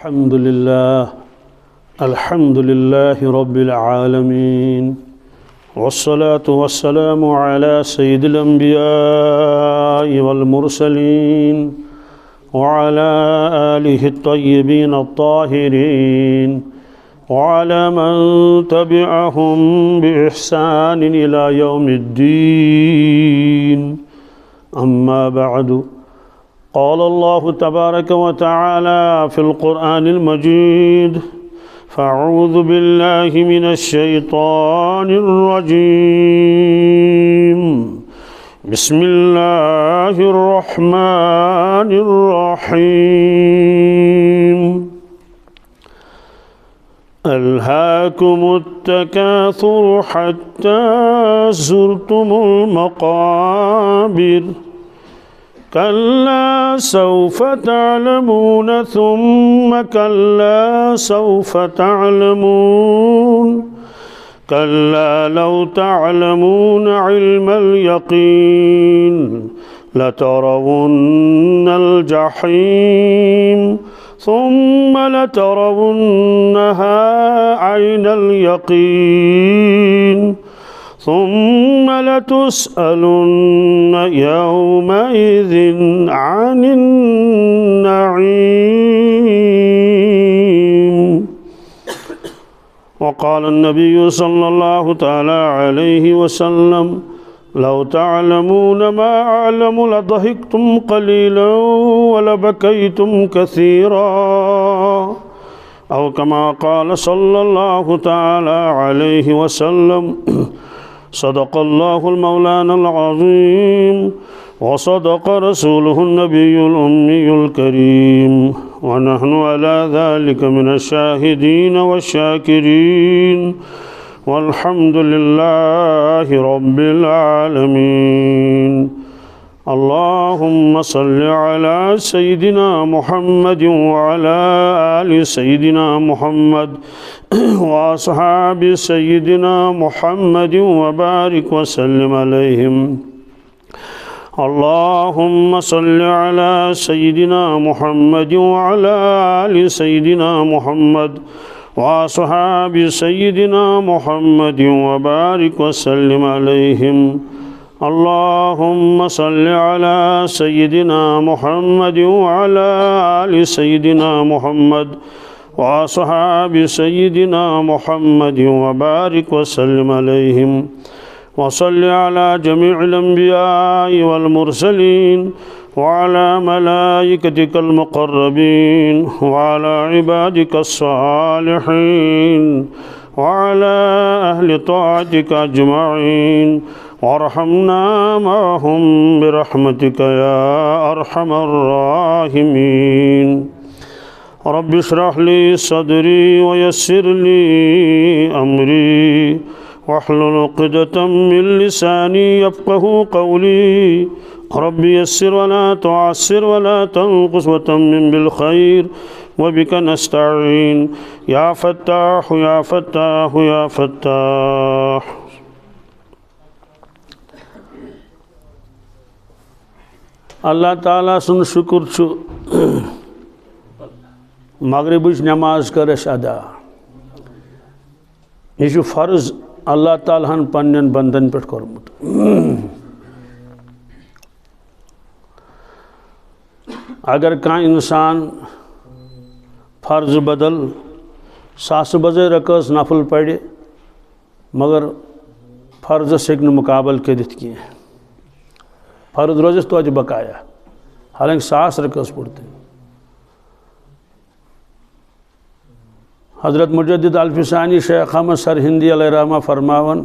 الحمد لله رب العالمين والصلاة والسلام على سيد الأنبياء والمرسلين وعلى آله الطيبين الطاهرين وعلى من تبعهم بإحسان إلى يوم الدين أما بعد قال الله تبارك وتعالى في القرآن المجيد فأعوذ بالله من الشيطان الرجيم بسم الله الرحمن الرحيم ألهاكم التكاثر حتى زرتم المقابر كلا سوف تعلمون ثم كلا سوف تعلمون كلا لو تعلمون علم اليقين لترون الجحيم ثم لترونها عين اليقين ثم لتسألن يومئذ عن النعيم. وقال النبي صلى الله تعالى عليه وسلم لو تعلمون ما أعلم لضحكتم قليلا ولبكيتم كثيرا أو كما قال صلى الله تعالى عليه وسلم صدق الله المولانا العظيم وصدق رسوله النبي الأمي الكريم ونحن على ذلك من الشاهدين والشاكرين والحمد لله رب العالمين. اللهم صل على سيدنا محمد وعلى آل سيدنا محمد وأصحاب سيدنا محمد وبارك وسلم عليهم. اللهم صل على سيدنا محمد وعلى آل سيدنا محمد وأصحاب سيدنا محمد وبارك وسلم عليهم. اللهم صل على سيدنا محمد وعلى آل سيدنا محمد وأصحاب سيدنا محمد وبارك وسلم عليهم. وصل على جميع الأنبياء والمرسلين وعلى ملائكتك المقربين وعلى عبادك الصالحين وعلى أهل طاعتك أجمعين وارحمنا معهم برحمتك يا أرحم الراحمين. رب اشرح لي صدري ويسر لي أمري واحلل عقدة من لساني يفقه قولي. رب يسر ولا تعسر ولا تنقص وتمم بالخير وبك نستعين يا فتاح يا فتاح يا فتاح. اللہ تعالیٰ سن شکر چھو مغربچ نماز کر اس ادا. یہ فرض اللہ تعالیٰ ہن پنن بندن پہ کورمت. اگر کان انسان فرض بدل ساس بجے رکس نفل پڑے مگر فرض ہیکہ مقابل کٔرِتھ کینٛہہ. فرض روزس توجہ بقایا حالانکہ 1000 رکعت پڑتے. حضرت مجدد الفسانی شیخ احمد سرہندی علیہ رحمہ فرماون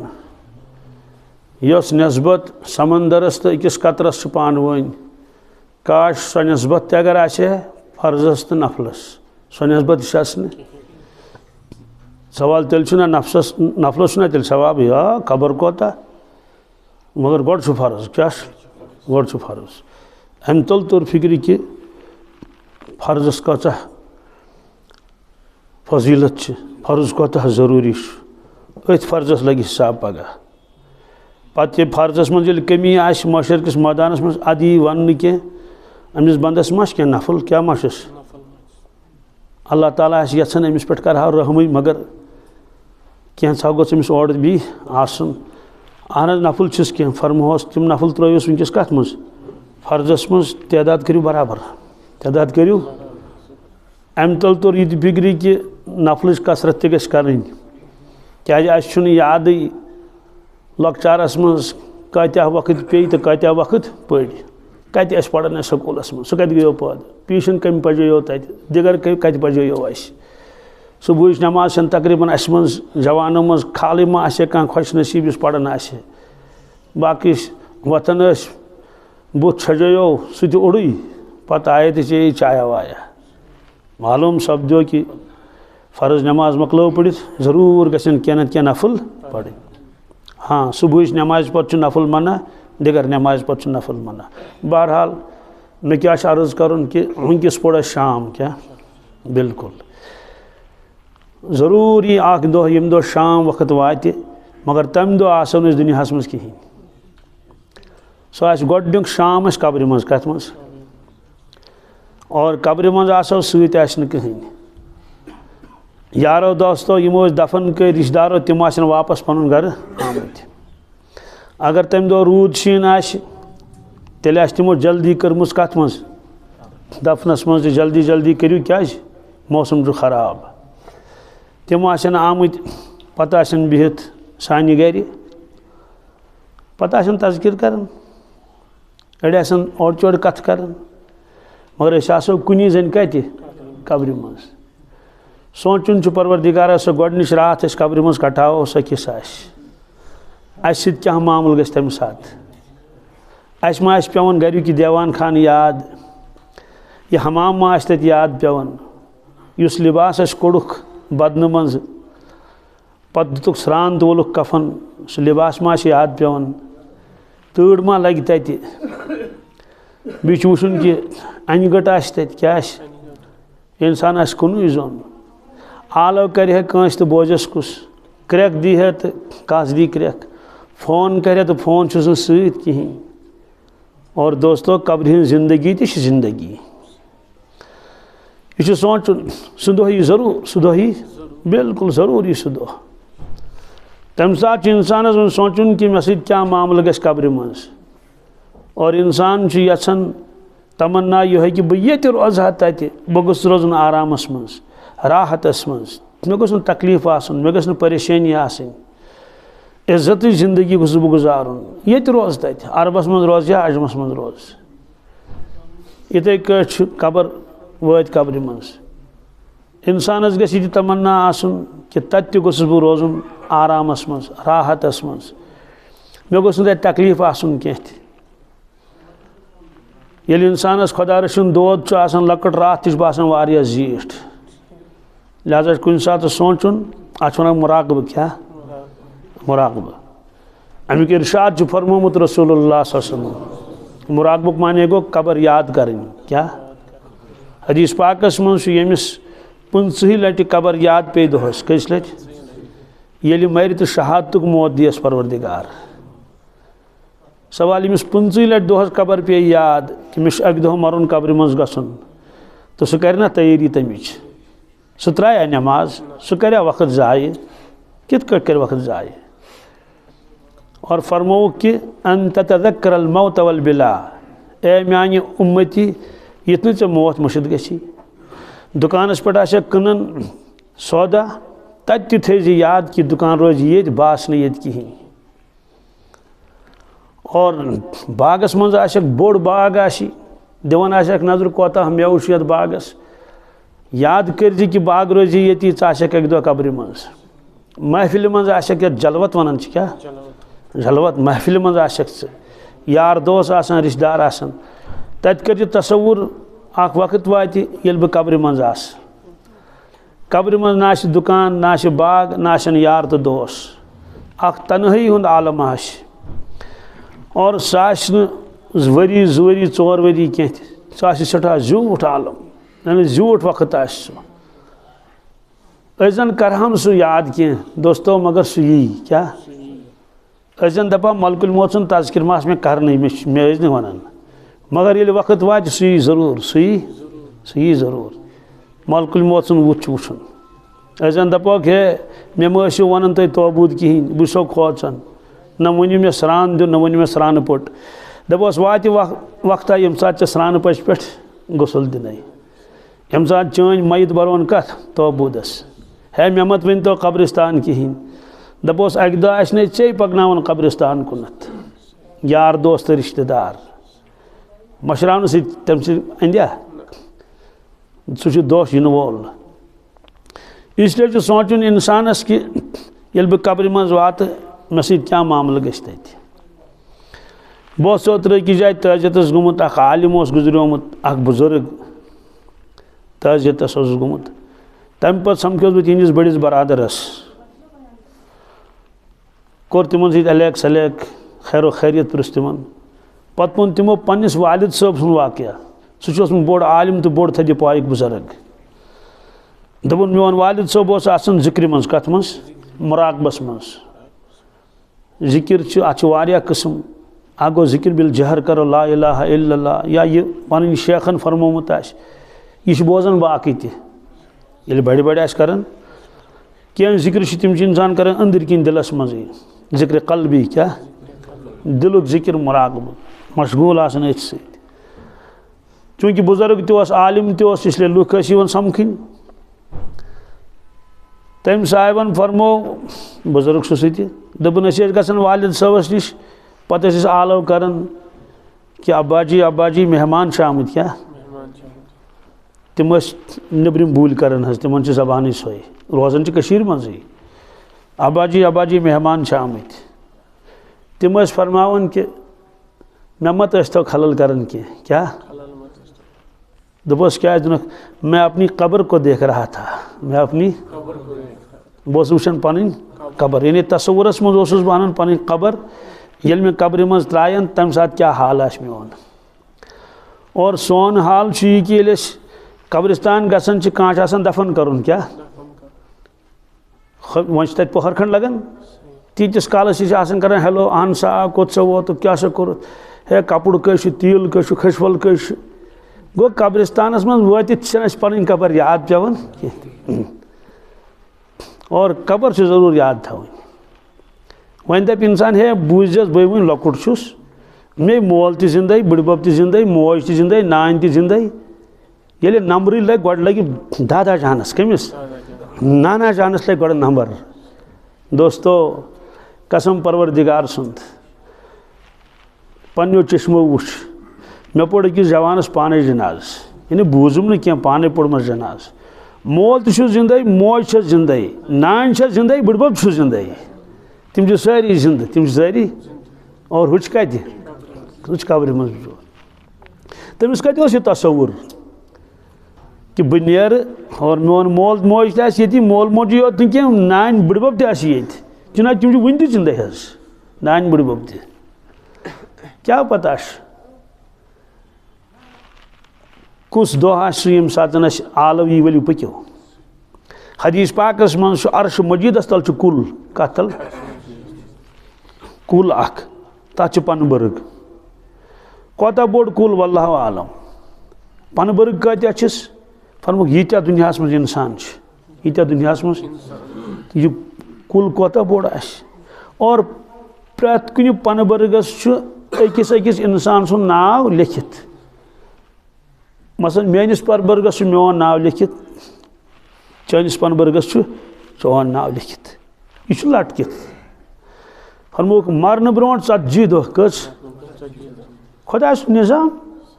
یس نسبت سمندرس تو اکس قطرس پانوین کاش سو نسبت تہ اگر آسے فرضس تو نفلس سو نسبت سوال تیل چھُنا نفلس چھُنا تیل ثواب یا خبر کوتا مگر گۄڈٕ چھُ فرض کیا گۄڈٕ چھُ فرض. امہِ تل توٚر فکرِ کہ فرضس کۭژاہ فضیلت چھِ فرض کوتاہ ضروری چھُ أتھۍ فرضس لگہِ حساب پگاہ. پتہٕ یہِ فرضس منٛز ییٚلہِ کمی آسہِ معاشر کِس مٲدانس منٛز اَدٕ یی وننہٕ کینٛہہ أمِس بندس ما چھِ کینٛہہ نفل کیٛاہ ما چھُس اللہ تعالیٰ یژھان أمِس پٮ۪ٹھ کرہا رحمٕے مگر کینٛژھا گوٚژھ أمِس اورٕ بیٚیہِ آسُن اہن حظ نفل چھِس کینٛہہ فرموہس تِم نفل ترٲیوس وٕنکٮ۪س کتھ منٛز فرضس منٛز تعداد کٔرِو برابر تعداد کٔرِو اَمہِ تل توٚر یہِ تہِ فِکرِ کہِ نفلٕچ کثرت تہِ گژھِ کَرٕنۍ کیٛازِ اَسہِ چھُنہٕ یادٕے لۄکچارس منٛز کۭتیاہ وقت پیٚیہِ تہٕ کۭتیاہ وقت پٔرۍ کتہِ ٲسۍ پران اَسہِ سکوٗلس منٛز سُہ کتہِ گٔیو پٲدٕ ٹیوٗشن کمہِ پجٲیو تتہِ دِگر کتہِ پجٲیو اَسہِ صبحٕچ نٮ۪ماز چھنہٕ تقریٖبن اَسہِ منٛز جوانو منٛز خالٕے ما آسہِ ہا کانٛہہ خۄش نصیٖب یُس پران آسہِ باقٕے وۄتھان ٲسۍ بُتھ چھجٲیو سُہ تہِ اوٚڑُے پتہٕ آیے تہٕ چیٚیہِ چایا وایا معلوٗم سپدیو کہِ فرض نٮ۪ماز مۄکلٲو پٔرِتھ ضروٗر گژھن کینٛہہ نتہٕ کینٛہہ نفل پرٕنۍ ہاں صبحٕچ نٮ۪مازِ پتہٕ چھُ نفل منع دِگر نٮ۪مازِ پتہٕ چھُ نفل منع بہرحال مےٚ کیٛاہ چھُ عرض کرُن کہِ وٕنکٮ۪س پوٚر اَسہِ شام کیٛاہ بالکل ضروٗری اکھ دۄہ ییٚمہِ دۄہ شام وقت واتہِ مگر تَمہِ دۄہ آسو نہٕ أسۍ دُنیاہس منٛز کِہیٖنۍ سُہ آسہِ گۄڈٕنیُک شام اَسہِ قبرِ منٛز کتھ منٛز اور قبرِ منٛز آسو سۭتۍ آسہِ نہٕ کٕہٕنۍ یارو دوستو یِمو أسۍ دفن کٔرۍ رِشتہٕ دارو تِم آسن واپس پنُن گرٕ آمٕتۍ اگر تَمہِ دۄہ روٗد شیٖن آسہِ تیٚلہِ آسہِ تِمو جلدی کٔرمٕژ کتھ منٛز دفنس منٛز تہِ جلدی جلدی کٔرِو کیٛازِ موسم چھُ خراب تِم آسن آمٕتۍ پتہٕ آسن بِہِتھ سانہِ گرِ پتہٕ آسن تذکِر کران أڑۍ آسن اورٕ یورٕ کتھٕ کران مگر أسۍ آسو کُنی زٔنۍ کتہِ قبرِ منٛز سونٛچُن چھُ پروردِگارا سۄ گۄڈنِچ راتھ أسۍ قبرِ منٛز کٹاوو سۄ کِژھ آسہِ اَسہِ سۭتۍ کیٛاہ معاملہٕ گژھِ تَمہِ ساتہٕ اَسہِ ما آسہِ پیٚوان گریُک یہِ دیوان خانہٕ یاد یہِ حمام ما آسہِ تَتہِ یاد پیٚوان یُس لِباس اَسہِ کوٚڑُکھ بدنہٕ منٛزٕ پتہٕ دِتُکھ سرٛان تہٕ وولُکھ کفن سُہ لِباس ما آسہِ یاد پیٚوان تۭر ما لگہِ تَتہِ بیٚیہِ چھُ وٕچھُن کہِ انہِ گٔٹ آسہِ تَتہِ کیٛاہ آسہِ اِنسان آسہِ کُنُے زوٚن آلو کرِ ہا کٲنٛسہِ تہٕ بوزس کُس کرٛٮ۪کھ دی ہا تہٕ کس دی کرٛٮ۪کھ فون کرِ ہا تہٕ فون چھُس نہٕ سۭتۍ کِہیٖنۍ اور دوستو قبرِ ہٕنٛز زندگی تہِ چھِ زندگی یہ سونچن سہ دۄہ یی ضروٗر سہ دۄہ یی بالکل ضروٗر یی سہ دۄہ تمہِ ساتہٕ چھُ اِنسانس وۄنۍ سونچُن کہِ مےٚ سۭتۍ کیٛاہ معاملہٕ گژھِ قبرِ منٛز اور اِنسان چھُ یژھان تمنا یِہوٚے کہِ بہٕ ییٚتہِ روزٕ ہا تتہِ بہٕ گوٚژھ روزُن آرامس منٛز راحتس منٛز مےٚ گوٚژھ نہٕ تکلیٖف آسُن مےٚ گٔژھ نہٕ پریشٲنی آسٕنۍ عزتٕچ زندگی گوٚژھُس بہٕ گُزارُن ییٚتہِ روزٕ تتہِ عربس منٛز روزٕ یا عجمس منٛز روزٕ یِتھَے کٲٹھۍ چھُ قبر وٲتۍ قبرِ منٛز اِنسانس گژھِ یہِ تہِ تمنا آسُن کہِ تتہِ تہِ گوٚژھُس بہٕ روزُن آرامس منٛز راحتس منٛز مےٚ گوٚژھ نہٕ تتہِ تکلیٖف آسُن کینٛہہ تہِ ییٚلہِ اِنسانس خۄدا رٔچھِنۍ دود چھُ آسان لۄکٕٹ راتھ تہِ چھُ باسان واریاہ زیٖٹھ لہٰذا چھُ کُنہِ ساتہٕ سونچُن اتھ چھِ ونان مُراقبہٕ کیٛاہ مُراقبہٕ امیُک ارشاد چھُ فرمومُت رسول اللہ صلی اللہ علیہ وسلم مُراقبُک معنے گوٚو قبر یاد کرٕنۍ کیٛاہ حدیث پاکس منٛز چھُ ییٚمِس 50 لٹہِ قبر یاد پیٚیہِ دۄہس کٔژِ لٹہِ ییٚلہِ مرِ تہٕ شہادتُک موت دِیس پروردِگار سوال ییٚمِس 50 لٹہِ دۄہس قبر پیٚیہِ یاد کہِ مےٚ چھُ اکہِ دۄہ مرُن قبرِ منٛز گژھُن تہٕ سُہ کرِ نا تیٲری تمِچ سُہ ترٛایہ نٮ۪ماز سُہ کریا وقت ضایہِ کِتھ کٲٹھۍ کرِ وقت ضایہِ اور فرمووُکھ کہِ ان تتذکر الموت والبلا اے میانہِ اُمتی یِتھ نہٕ ژےٚ موت مٔشِد گژھی دُکانس پٮ۪ٹھ آسیکھ کٕنان سودا تتہِ تہِ تھٲیزِ یاد کہِ دُکان روزِ ییٚتہِ بہٕ آسہٕ نہٕ ییٚتہِ کِہیٖنۍ اور باغس منٛز آسیکھ بوٚڑ باغ آسی دِوان آسیکھ نظر کوتاہ مٮ۪وٕ چھُ یتھ باغس یاد کٔرزِ کہِ باغ روزِ ییٚتی ژٕ آسیکھ اکہِ دۄہ قبرِ منٛز محفِلہِ منٛز آسیکھ یتھ جلوت ونان چھِ کیٛاہ جلوت محفِلہِ منٛز آسیکھ ژٕ یار دوس آسان رِشتہٕ دار آسان تتہِ کٔرزِ تصوُر اکھ وقت واتہِ ییٚلہِ بہٕ قبرِ منٛز آسہٕ قبرِ منٛز نہ آسہِ دُکان نہ آسہِ باغ نہ آسن یار تہٕ دوس اکھ تنہٲیی ہُنٛد عالم آسہِ اور سُہ آسہِ نہٕ ؤری 2 ؤری 4 ؤری کینٛہہ تہِ سُہ آسہِ سٮ۪ٹھاہ زیوٗٹھ عالم یعنی زیوٗٹھ وقت آسہِ سُہ أسۍ زن کرہو نہٕ سُہ یاد کینٛہہ دوستو مگر سُہ یی کیٛاہ أسۍ زن دپہو ملکُل موت سُنٛد تذکِر ما آسہِ مےٚ کرنٕے مےٚ ٲسۍ نہٕ ونان مگر ییٚلہِ وقت واتہِ سُہ یی ضروٗر سُہ یی ضروٗر ملک الموت سن وچھ وچھن ازن دپوک ہے مے مٲسِو ونان تُہۍ توبوٗد کِہیٖنۍ بہٕ چھُسو کھوژان نہ ؤنِو مےٚ سرٛان دیُن نہ ؤنِو مےٚ سرٛانہٕ پوٚٹ دپوس واتہِ وقتہ ییٚمہِ ساتہٕ ژےٚ سرٛانہٕ پچہِ پٮ۪ٹھ غسل دِنَے ییٚمہِ ساتہٕ چٲنۍ میت بَرون کتھ توبوٗدس ہے مےٚ مت ؤنۍتو قبرستان کِہیٖنۍ دپوس اکہِ دۄہ آسہِ نے ژے پکناوان قبرستان کُنتھ یار دوس تہٕ رشتہٕ دار مشراونہٕ سۭتۍ تمہِ سۭتۍ اندیا سُہ چھُ دۄہ یِنہٕ وول اس لیے چھُ سونٛچُن اِنسانس کہِ ییٚلہِ بہٕ قبرِ منٛز واتہٕ مےٚ سۭتۍ کیٛاہ معاملہٕ گژھِ تتہِ بہٕ اوسُس اوترٕ أکِس جایہِ تعزیتس گوٚمُت اکھ عالِم اوس گُزریومُت اکھ بُزرگ تعزیتس اوسُس گوٚمُت تمہِ پتہٕ سمکھیوس بہٕ تِہنٛدِس بٔڑِس برادرس کوٚر تِمن سۭتۍ الیک سلیک خیرو خیریت پرٛژھ تِمن پتہٕ ووٚن تِمو پننِس والد صٲب سُنٛد واقعہ سُہ چھُ اوسمُت بوٚڑ عالِم تہٕ بوٚڑ تھدِ پایُک بُزرگ دوٚپُن میون والد صٲب اوس آسان ذِکرِ منٛز کتھ منٛز مُراقبس منٛز ذِکر چھُ اتھ چھِ واریاہ قٕسم اکھ گوٚو ذِکر بالجہر کرو لا الہ الا اللہ یا یہِ پنٕنۍ شیخن فرمومُت آسہِ یہِ چھُ بوزان باقٕے تہِ ییٚلہِ بڑِ بڑِ آسہِ کران کینٛہہ ذِکر چھِ تِم چھِ انسان کران أنٛدٕرۍ کِنۍ دِلس منٛزٕے ذِکرِ قلبی کیٛاہ دِلُک ذِکر مُراقبہٕ مشغوٗل آسان أتھۍ سۭتۍ چوٗنٛکہِ بُزرگ تہِ اوس عالِم تہِ اوس اس لیے لُکھ ٲسۍ یِوان سمکھٕنۍ تٔمۍ صاحبن فرمو بُزرگ چھُ سُہ تہِ دوٚپُن أسۍ ٲسۍ گژھان والد صٲبس نِش پتہٕ ٲسۍ أسۍ آلو کران کہِ ابا جی مہمان چھِ آمٕتۍ کیٛاہ تِم ٲسۍ نیٚبرِم بوٗلۍ کران حظ تِمن چھِ زبانٕے سۄے روزان چھِ کٔشیٖرِ منٛزٕے ابا جی مہمان چھِ آمٕتۍ تِم ٲسۍ فرماوان کہِ مےٚ مت ٲسۍتو خلل کران کینٛہہ کیٛاہ دوٚپُس کیٛازِ دوٚپُکھ میں اپنی قبر کو دیکھ رہا تھا میں اپنی بہٕ اوسُس وٕچھان پنٕنۍ قبر یعنی تصورس منٛز اوسُس بہٕ انان پنٕنۍ قبر ییٚلہِ مےٚ قبرِ منٛز ترٛایَن تمہِ ساتہٕ کیٛاہ حال آسہِ میون اور سون حال چھُ یہِ کہِ ییٚلہِ أسۍ قبرستان گژھان چھِ کانٛہہ چھُ آسان دفن کرُن کیٛاہ وۄنۍ چھِ تتہِ پٔہر کھنٛڈ لگان تیٖتِس کالس یہِ چھِ آسان کران ہیلو اہن سا آ کوٚت سا ووتُکھ کیٛاہ سا کوٚرُتھ ہے کپُر کٔہۍ چھُ تیٖل کٔہۍ چھُ کھٔج ول کٔہۍ چھُ گوٚو قبرستانس منٛز وٲتِتھ چھنہٕ اَسہِ پنٕنۍ قبر یاد پیٚوان کینٛہہ اور قبر چھِ ضروٗر یاد تھاوٕنۍ وۄنۍ دپہِ انسان ہے بوٗززٮ۪س بٕے وُنہِ لۄکُٹ چھُس مے مول تہِ زندے بٕڈبب تہِ زندے موج تہِ زندے نانۍ تہِ زندے ییٚلہِ نمبرٕے لگہِ گۄڈٕ لگہِ دادا جانس کٔمِس نانا جانس لگہِ گۄڈٕ نمبر دوستو قسم پروردگار سُنٛد پننیو چشمو وٕچھ مےٚ پوٚر أکِس جوانس پانے جناز یعنی بوٗزُم نہٕ کینٛہہ پانے پوٚرمس جناز مول تہِ چھُس زندے موج چھس زندے نانۍ چھس زندے بٕڈبب چھُس زندے تِم چھِ سٲری زندٕ تِم چھِ سٲری اور ہُہ چھُ کتہِ سُہ چھُ قبرِ منٛز بِہِتھ تٔمِس کتہِ اوس یہِ تصوُر کہِ بہٕ نیرٕ اور میون مول موج تہِ آسہِ ییٚتی مول موجی یوت نہٕ کینٛہہ نانۍ بٕڈبب تہِ آسہِ ییٚتہِ جِناب تِم چھِ وُنہِ تہِ زندے حظ نانۍ بٕڈبب تہِ کیٛاہ پتہ چھُ کُس دۄہ آسہِ سُہ ییٚمہِ ساتہٕ اَسہِ آلو یی ؤلِو پٔکِو حدیٖث پاکس منٛز چھُ عرشہِ مجیٖدس تل چھُ کُل کتھ تل کُل اکھ تتھ چھِ پنہٕ برگ کوتاہ بوٚڑ کُل واللہ عالم پنہٕ برگ کۭتیاہ چھِس فرموکھ ییٖتیاہ دُنیاہس منٛز انسان چھِ ییٖتیاہ دُنیاہس منٛز یہِ کُل کوتاہ بوٚڑ آسہِ اور پرٛٮ۪تھ کُنہِ پنہٕ برگس چھُ أکِس أکِس انسان سُنٛد ناو لیکھِتھ مثلاً میٲنِس پنہٕ برگس چھُ میون ناو لیکھِتھ چٲنِس پنہٕ برگس چھُ چون ناو لیکھِتھ یہِ چھُ لٹکِتھ فرموکھ مرنہٕ برونٛٹھ 40 دۄہ کٔژ خۄدا سُنٛد نظام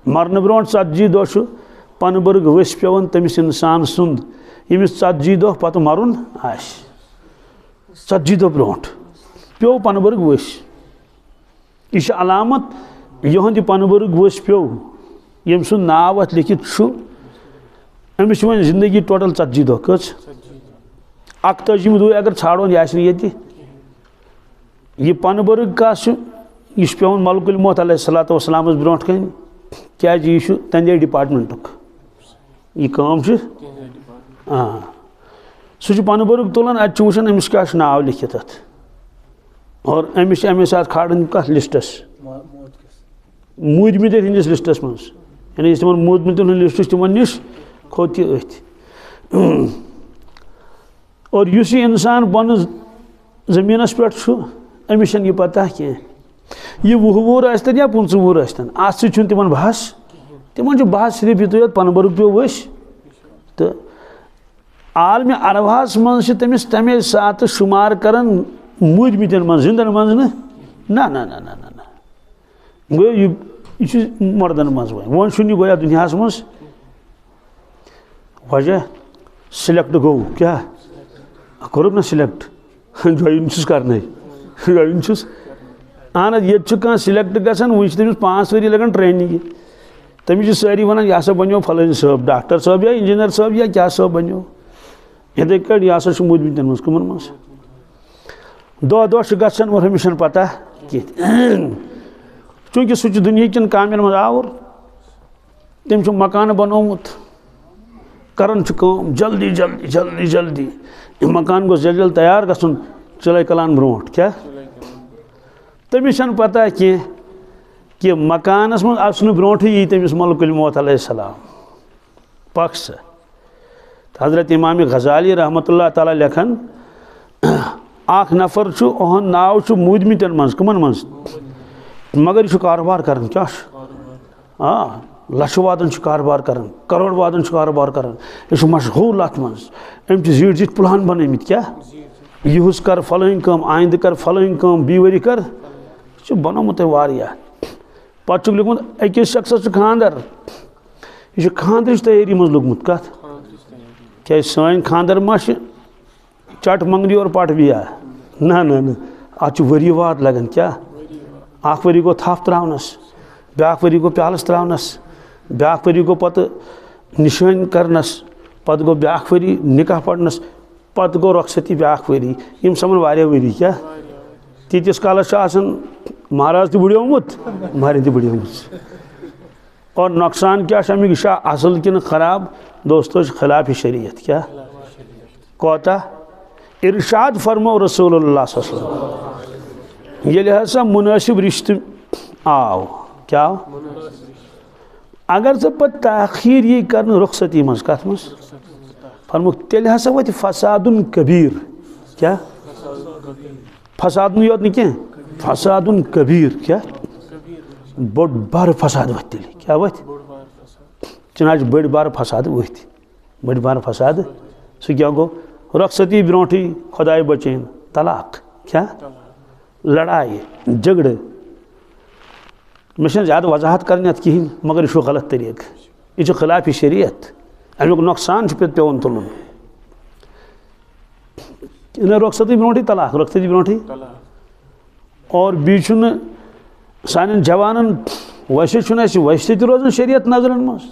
مرنہٕ برونٛٹھ 40 دۄہ چھُ پنہٕ برگ ؤسۍ پیٚوان تٔمِس انسان سُنٛد ییٚمِس 40 دۄہ پتہٕ مرُن آسہِ 40 دۄہ برونٛٹھ پیٚو پنہٕ برگ ؤسۍ یہِ چھِ علامت یِہُنٛد یہِ پنہٕ برگ ؤسۍ پیٚو ییٚمہِ سُنٛد ناو اتھ لیکھِتھ چھُ أمِس چھِ وۄنۍ زندگی ٹوٹل 40 دۄہ کٔژ 41 دۄہ اگر ژھانڈون یہِ آسہِ نہٕ ییٚتہِ یہِ پنہٕ برگ کَس چھُ یہِ چھُ پیٚوان ملک الموت علیہ الصلوۃ والسلامس برونٛٹھ کَنہِ کیٛازِ یہِ چھُ تَندے ڈِپاٹمنٹُک یہِ کٲم چھِ سُہ چھُ پنہٕ برگ تُلان اَتہِ چھُ وٕچھان أمِس کیٛاہ چھُ ناو لیکھِتھ اَتھ اور أمِس چھِ اَمے ساتہٕ کھالان کَتھ لِسٹس موٗدمٕتٮ۪ن ہِنٛدِس لِسٹس منٛز یعنی یُس تِمن موٗدمٕتٮ۪ن ہُنٛد لِسٹ چھُ تِمن نِش کھوٚت یہِ أتھۍ اور یُس یہ انسان بۄنہٕ زٔمیٖنَس پٮ۪ٹھ چھُ أمِس چھَنہٕ یہِ پتہ کینٛہہ یہِ 20 وُہُر ٲسۍتن یا 15 وُہُر ٲسۍتن اَتھ سۭتۍ چھُنہٕ تِمن بحث تِمن چھُ بحث صرف یُتُے یوت پنہٕ بٔرٕگ پیوٚو ؤسۍ تہٕ عالمہِ عرباہس منٛز چھِ تٔمِس تَمے ساتہٕ شُمار کران موٗدمٕتٮ۪ن منٛز زِندن منٛز نہ گوٚو یہِ چھُ مردن منٛز وۄنۍ چھُنہٕ یہِ گویا دُنیاہس منٛز وجہ سِلیکٹ گوٚو کیٛاہ کوٚرُکھ نا سِلیکٹ جویِن چھُس کرنے جویِن چھُس اہن حظ ییٚتہِ چھُ کانٛہہ سِلیکٹ گژھان وٕنہِ چھِ تٔمِس 5 ؤری لگان ٹرینِنٛگہِ تٔمِس چھِ سٲری ونان یہِ ہسا بنیو فلٲنۍ صٲب ڈاکٹر صٲب یا انجیٖنر صٲب یا کیٛاہ صٲب بنیو یِتھَے کٲٹھۍ یہِ ہسا چھُ موٗدمٕتٮ۪ن منٛز کٕمن منٛز دۄہ دۄہ چھُ گژھان اور أمِس چھَنہٕ پتہ کینٛہہ چوٗنٛکہِ سُہ چھُ دُنہِکٮ۪ن کامٮ۪ن منٛز آوُر تٔمۍ چھُ مکانہٕ بنومُت کران چھُ کٲم جلدی جلدی جلدی جلدی یہِ مکان گوٚژھ جلدی جلدی تیار گژھُن چِلَے کلان برونٛٹھ کیٛاہ تٔمِس چھَنہٕ پتہ کینٛہہ کہ مکانس منٛز اژنہٕ برونٛٹھٕے یی تٔمِس ملکُ الموت علیہ السلام پکھ سا حضرت امام غزالی رحمتہ اللہ تعالیٰ لیکھان اکھ نفر چھُ اُہُنٛد ناو چھُ موٗدمٕتٮ۪ن منٛز کٕمن منٛز مگر یہِ چھُ کاروبار کران کیٛاہ چھُ لچھٕ وادن چھُ کاروبار کران کروڑ وادن چھُ کاروبار کران یہِ چھُ مشغوٗل اتھ منٛز أمۍ چھِ زیٖٹھۍ زیٖٹھۍ پلان بنٲومٕتۍ کیٛاہ یِہُس کر فلٲنۍ کٲم آیندٕ کر فلٲنۍ کٲم بیٚیہِ ؤری کر یہِ چھُ بنومُت تۄہہِ واریاہ پتہٕ چھُکھ لیوٗکھمُت أکِس شخصس چھُ خانٛدر یہِ چھُ خانٛدرٕچ تیٲری منٛز لوٚگمُت کتھ کیٛازِ سٲنۍ خانٛدر ما چھِ چٹ منگنی اور پٹ بِیا نہ اتھ چھُ ؤری واد لگان کیٛاہ اکھ ؤری گوٚو تھپھ تراونس بیٛاکھ ؤری گوٚو پیالس تراونس بیٛاکھ ؤری گوٚو پتہٕ نِشٲنۍ کرنس پتہٕ گوٚو بیٛاکھ ؤری نکاح پرنس پتہٕ گوٚو رۄخصتی بیٛاکھ ؤری یِم سمان واریاہ ؤری کیٛاہ تیٖتِس کالس چھُ آسان مہراز تہِ بُڈیومُت مہرٮ۪ن تہِ بُڈیمٕژ اور نۄقصان کیٛاہ چھُ امیُک یہِ چھا اصل کِنہٕ خراب دوستو چھُ خلاف شریعت کیٛاہ کوتاہ ارشاد فرمو رسول اللہ صلی اللہ علیہ وسلم ییٚلہِ ہسا مُنٲسِب رِشتہٕ آو کیٛاہ آو اگر ژٕ پتہٕ تاخیٖر یی کرنہٕ رۄخصتی منٛز کتھ منٛز فرموکھ تیٚلہِ ہسا واتہِ فسادُن کبیٖر کیٛاہ فسادنٕے یوت نہٕ کینٛہہ فسادُن کبیٖر کیٛاہ بوٚڑ بارٕ فساد وۄتھِ تیٚلہِ کیٛاہ وۄتھِ چناچ بٔڑۍ بارٕ فساد ؤتھۍ بٔڑۍ بارٕ فساد سُہ کیٛاہ گوٚو رۄخصتی برونٛٹھٕے خۄداے بچٲیِن طلاق کیٛاہ لڑایہِ جگڑٕ مےٚ چھَنہٕ زیادٕ وضاحت کرٕنۍ اَتھ کِہیٖنۍ مگر یہِ چھُ غلط طریٖقہٕ یہِ چھُ خلاف شریعت امیُک نۄقصان چھُ پتہٕ پیٚوان تُلُن نہ رۄخصتی برونٛٹھٕے طلاق رۄخصتی برونٛٹھٕے اور بیٚیہِ چھُنہٕ سانٮ۪ن جوانن ویسے چھُنہٕ اَسہِ ویسے تہِ روزان شریعت نظرن منٛز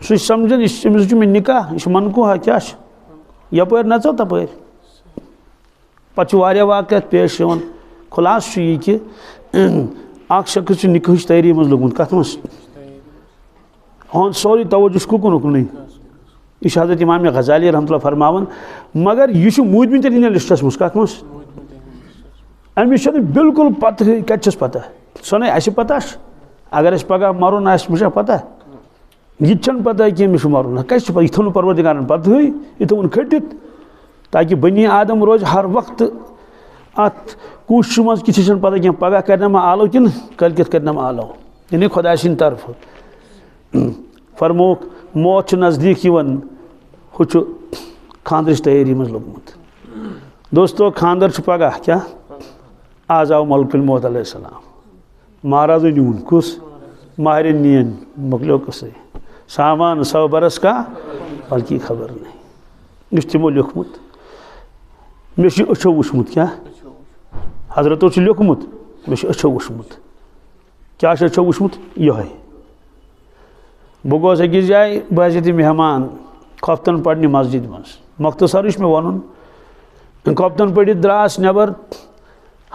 سُہ چھُ سمجھان أمِس چھُ مےٚ نکاح یہِ چھُ منقوٗحا کیٛاہ چھُ یپٲرۍ نژو تپٲرۍ پتہٕ چھُ واریاہ واقعات پیش یِوان خُلاصہٕ چھُ یہِ کہِ اکھ شخص چھُ نکاحٕچ تیٲری منٛز لوٚگمُت کتھ منٛز ہُہُنٛد سورُے توجہ چھُ کُکُن اُکنُے یہِ چھُ حضرت امام غزالی رحمتہ اللہ فرماوان مگر یہِ چھُ موٗدمٕتٮ۪ن ہٕنٛدٮ۪ن لسٹس منٛز کتھ منٛز أمِس چھنہٕ بالکل پتہٕ کتہِ چھس پتہ سۄ نے اَسہِ پتہ چھِ اگر اَسہِ پگاہ مرُن آسہِ مےٚ چھا پتہ یہِ تہِ چھنہٕ پتہ کینٛہہ مےٚ چھُ مرُن کَتہِ چھُ پتہ یہِ تھوٚو نہٕ پروردِگارن پتہٕے یہِ تھوٚوُن کھٔٹِتھ تاکہِ بنی آدم روزِ ہر وقتہٕ اتھ کوٗششہِ منٛز کہِ ژےٚ چھنہٕ پتہ کینٛہہ پگاہ کرنہ ما آلو کِنہٕ کٲلکٮ۪تھ کرنہ ما آلو یعنی خۄداے سٕنٛدِ طرفہٕ فرمووُکھ موت چھُ نزدیٖک یِوان ہُہ چھُ خانٛدرٕچ تیٲری منٛز لوٚگمُت دوستو خانٛدر چھُ پگاہ کیٛاہ آز آو ملک الموت علیہ السلام مہرازٕے نیوٗن کُس مہرٮ۪ن نِیَن مۄکلیو قٕصے سامان 100 برس کا بلکہ خبر نہیں یہِ چھُ تِمو لیوٚکھمُت مےٚ چھُ أچھو وٕچھمُت کیٛاہ حضرتو چھُ لیوٚکھمُت مےٚ چھُ أچھو وٕچھمُت کیٛاہ چھُ أچھو وٕچھمُت یِہوٚے بہٕ گوس أکِس جایہِ بہٕ آسہِ ییٚتہِ مہمان خۄفتن پرنہِ مسجد منٛز مۄختصرٕے چھُ مےٚ وَنُن خۄفتن پٔرِتھ درٛاس نٮ۪بر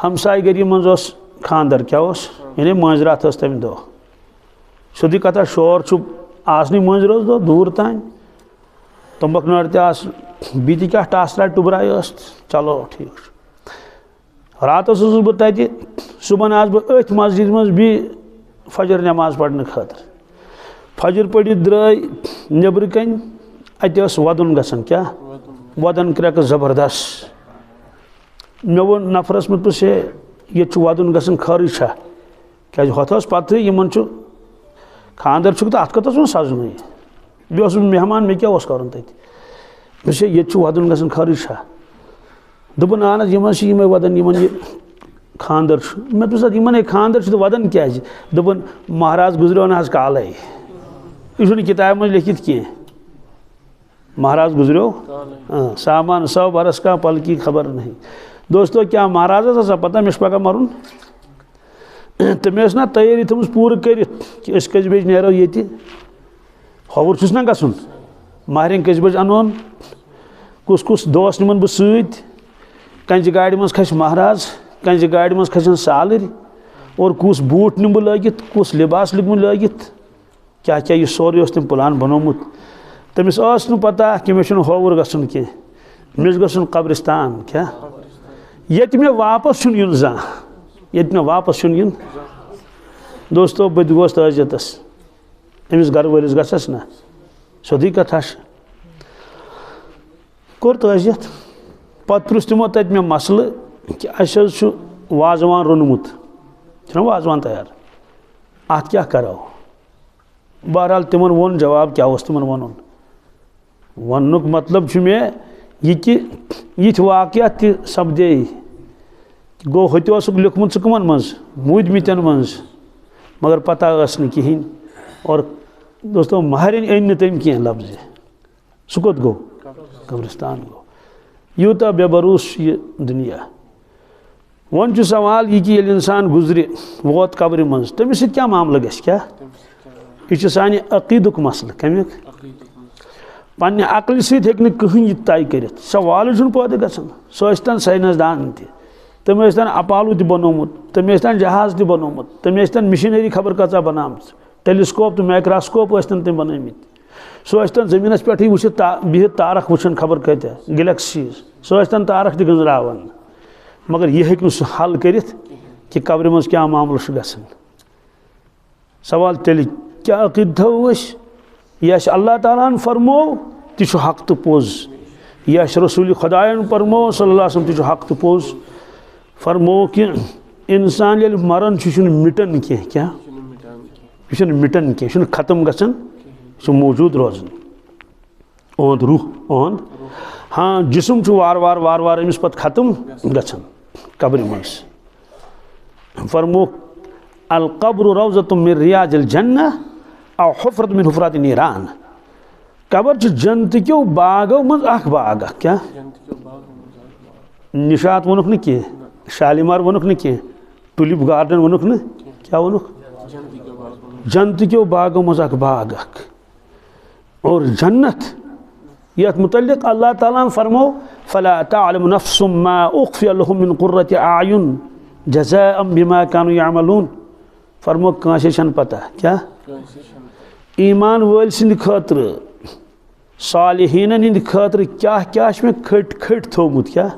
ہمساے گٔری منٛز اوس خانٛدر کیٛاہ اوس یعنی مٲنٛزراتھ ٲس تَمہِ دۄہ سیوٚدُے کتھا شور چھُ آسنٕے مٲنٛزرٲژ دۄہ دوٗر تانۍ تُمبکھ نٲر تہِ آسہٕ بیٚیہِ تہِ کیٛاہ ٹاسراے ٹُبراے ٲس چلو ٹھیٖک چھُ راتس اوسُس بہٕ تتہِ صُبحن آس بہٕ أتھۍ مسجد منٛز بیٚیہِ فجر نٮ۪ماز پرنہٕ خٲطرٕ فجر پٔرِتھ درٛاے نٮ۪برٕ کَنۍ اتس ودن گژھان کیا ودن کرک زبردست مے وون نفرس مت پرٛژھ ہے یہ ودن گژھان خٲرٕے چھا کیازِ ہوٚتھ ٲس پتہٕ یِمن چھُ خاندر چھُکھ تہٕ اتھ کتھ اوس سزنٕے بیٚیہِ اوسُس بہٕ مہمان مےٚ کیاہ اوس کرُن تتہِ مےٚ چھِ ییٚتہِ چھُ ودُن گژھان خٲرٕے چھا دوٚپُن اہن حظ یِمن چھِ یِمے ودان یِمن یہِ خاندر چھُ مےٚ دوٚپُس یِمن ہے خاندر چھُ تہٕ ودان کیازِ دوٚپُن مہراز گُزریو نہٕ حظ کالے یہِ چھُنہٕ کِتابہِ منٛز لیکھِتھ کینٛہہ مہراز گزریو سامان 100 برس کا پل کی خبر نہیں دوستو کیا مہارازس آسا پتہ مےٚ چھُ پگاہ مرُن تہٕ مےٚ ٲس نا تیٲری تھٲومٕژ پوٗرٕ کٔرِتھ کہِ أسۍ کٔژِ بجہِ نیرو ییٚتہِ کھووُر چھُس نا گژھُن مہرٮ۪ن کٔژِ بجہِ اَنہون کُس کُس دوس نِمن بہٕ سۭتۍ کنٛزِ گاڑِ منٛز کھسہِ مہراز کنٛزِ گاڑِ منٛز کھسن سالٕرۍ اور کُس بوٗٹھ نِمہٕ بہٕ لٲگِتھ کُس لِباس نِمہٕ لٲگِتھ کیٛاہ کیٛاہ یہِ سورُے اوس تٔمۍ پٕلان بنومُت تٔمِس ٲس نہٕ پتہ کہِ مےٚ چھُنہٕ ہووُر گژھُن کینٛہہ مےٚ چھُ گژھُن قبرستان کیٛاہ ییٚتہِ مےٚ واپس چھُنہٕ یُن زانٛہہ ییٚتہِ مےٚ واپس چھُنہٕ یُن دوستو بہٕ تہِ گوس تعزیتس أمِس گرٕ وٲلِس گژھس نا سیوٚدُے کتھا چھِ کوٚر تعزیت پتہٕ پرُژھ تِمو تتہِ مےٚ مسلہٕ کہِ اَسہِ حظ چھُ وازوان روٚنمُت چھُنہ وازوان تیار اتھ کیٛاہ کرو بہرحال تِمن ووٚن جواب کیٛاہ اوس تِمن وَنُن وننُک مطلب چھُ مےٚ یہِ کہِ یِتھۍ واقعات تہِ سپدے گوٚو ہوٚتہِ اوسُکھ لیوٚکھمُت ژٕ کٕمن منٛز موٗدمٕتٮ۪ن منٛز مگر پتہ ٲس نہٕ کِہیٖنۍ اور دوستو مہرٮ۪نۍ أنۍ نہٕ تٔمۍ کینٛہہ لفظِ سُہ کوٚت گوٚو قبرستان گوٚو یوٗتاہ بے بروس چھُ یہِ دُنیا وۄنۍ چھُ سوال یہِ کہِ ییٚلہِ اِنسان گُزرِ ووت قبرِ منٛز تٔمِس سۭتۍ کیٛاہ معاملہٕ گژھِ کیٛاہ یہِ چھُ سانہِ عقیٖدُک مسلہٕ کمیُک پننہِ عقلہِ سۭتۍ ہیٚکہِ نہٕ کٕہٕنۍ یہِ طے کٔرِتھ سوالٕے چھُنہٕ پٲدٕ گژھان سُہ ٲسۍتن ساینسدان تہِ تٔمۍ ٲسۍتن اپالوٗ تہِ بنومُت تٔمۍ ٲسۍتن جہاز تہِ بنومُت تٔمۍ ٲسۍتن مِشیٖنٔری خبر کۭژاہ بنٲمٕژ ٹیلیسکوپ تہٕ مایکراسکوپ ٲسۍتن تٔمۍ بنٲومٕتۍ سُہ ٲسۍتن زٔمیٖنس پٮ۪ٹھٕے وٕچھِتھ بِہِتھ تارک وٕچھان خبر کۭتیاہ گلیکسیٖز سُہ ٲسۍتن تارک تہِ گٔنٛزراوان مگر یہِ ہیٚکہِ نہٕ سُہ حل کٔرِتھ کہِ قبرِ منٛز کیٛاہ معاملہٕ چھُ گژھان سوال تیٚلہِ کیٛاہ عقیٖدٕ تھاوو أسۍ یہِ اَسہِ اللہ تعالیٰ ہن فرموو تہِ چھُ حق تہٕ پوٚز یہِ اَسہِ رسوٗلِ خۄدایَن فرموو صلی اللہ علیہ وسلم تہِ چھُ حق تہٕ پوٚز فرموو کہِ اِنسان ییٚلہِ مران چھُ یہِ چھُنہٕ مِٹان کینٛہہ کیٛاہ یہِ چھُنہٕ مِٹان کینٛہہ یہِ چھُنہٕ ختم گژھان یہِ چھُ موٗجوٗد روزان اُہُنٛد روح اُہُنٛد ہاں جسم چھُ وارٕ وارٕ أمِس پتہٕ ختم گژھان قبرِ منٛز فرمووُکھ القبر روضۃ من ریاض الجنہ او حفرۃ من حفرات النیران قبر چھُ جنتہٕ کیو باغو منٛز اکھ باغ اکھ کیٛاہ نِشاط ووٚنُکھ نہٕ کینٛہہ شالیمار ووٚنُکھ نہٕ کینٛہہ ٹوٗلِپ گاردن ووٚنُکھ نہٕ کیٛاہ ووٚنُکھ جنتہٕ کیو باغو منٛز اکھ باغ اکھ اور جنت یتھ متعلق اللہ تعالیٰ ہن فرموو فلا تعلم نفس ما اخفی لهم من قرۃ اعین جزاء بما كانوا يعملون فرمو کٲنٛسے چھنہٕ پتہ کیٛاہ ایمان وٲلۍ سٕنٛدِ خٲطرٕ صالحیٖنن ہٕنٛدِ خٲطرٕ کیٛاہ کیٛاہ چھُ مےٚ کھٔٹۍ کھٔٹۍ تھوٚومُت کیٛاہ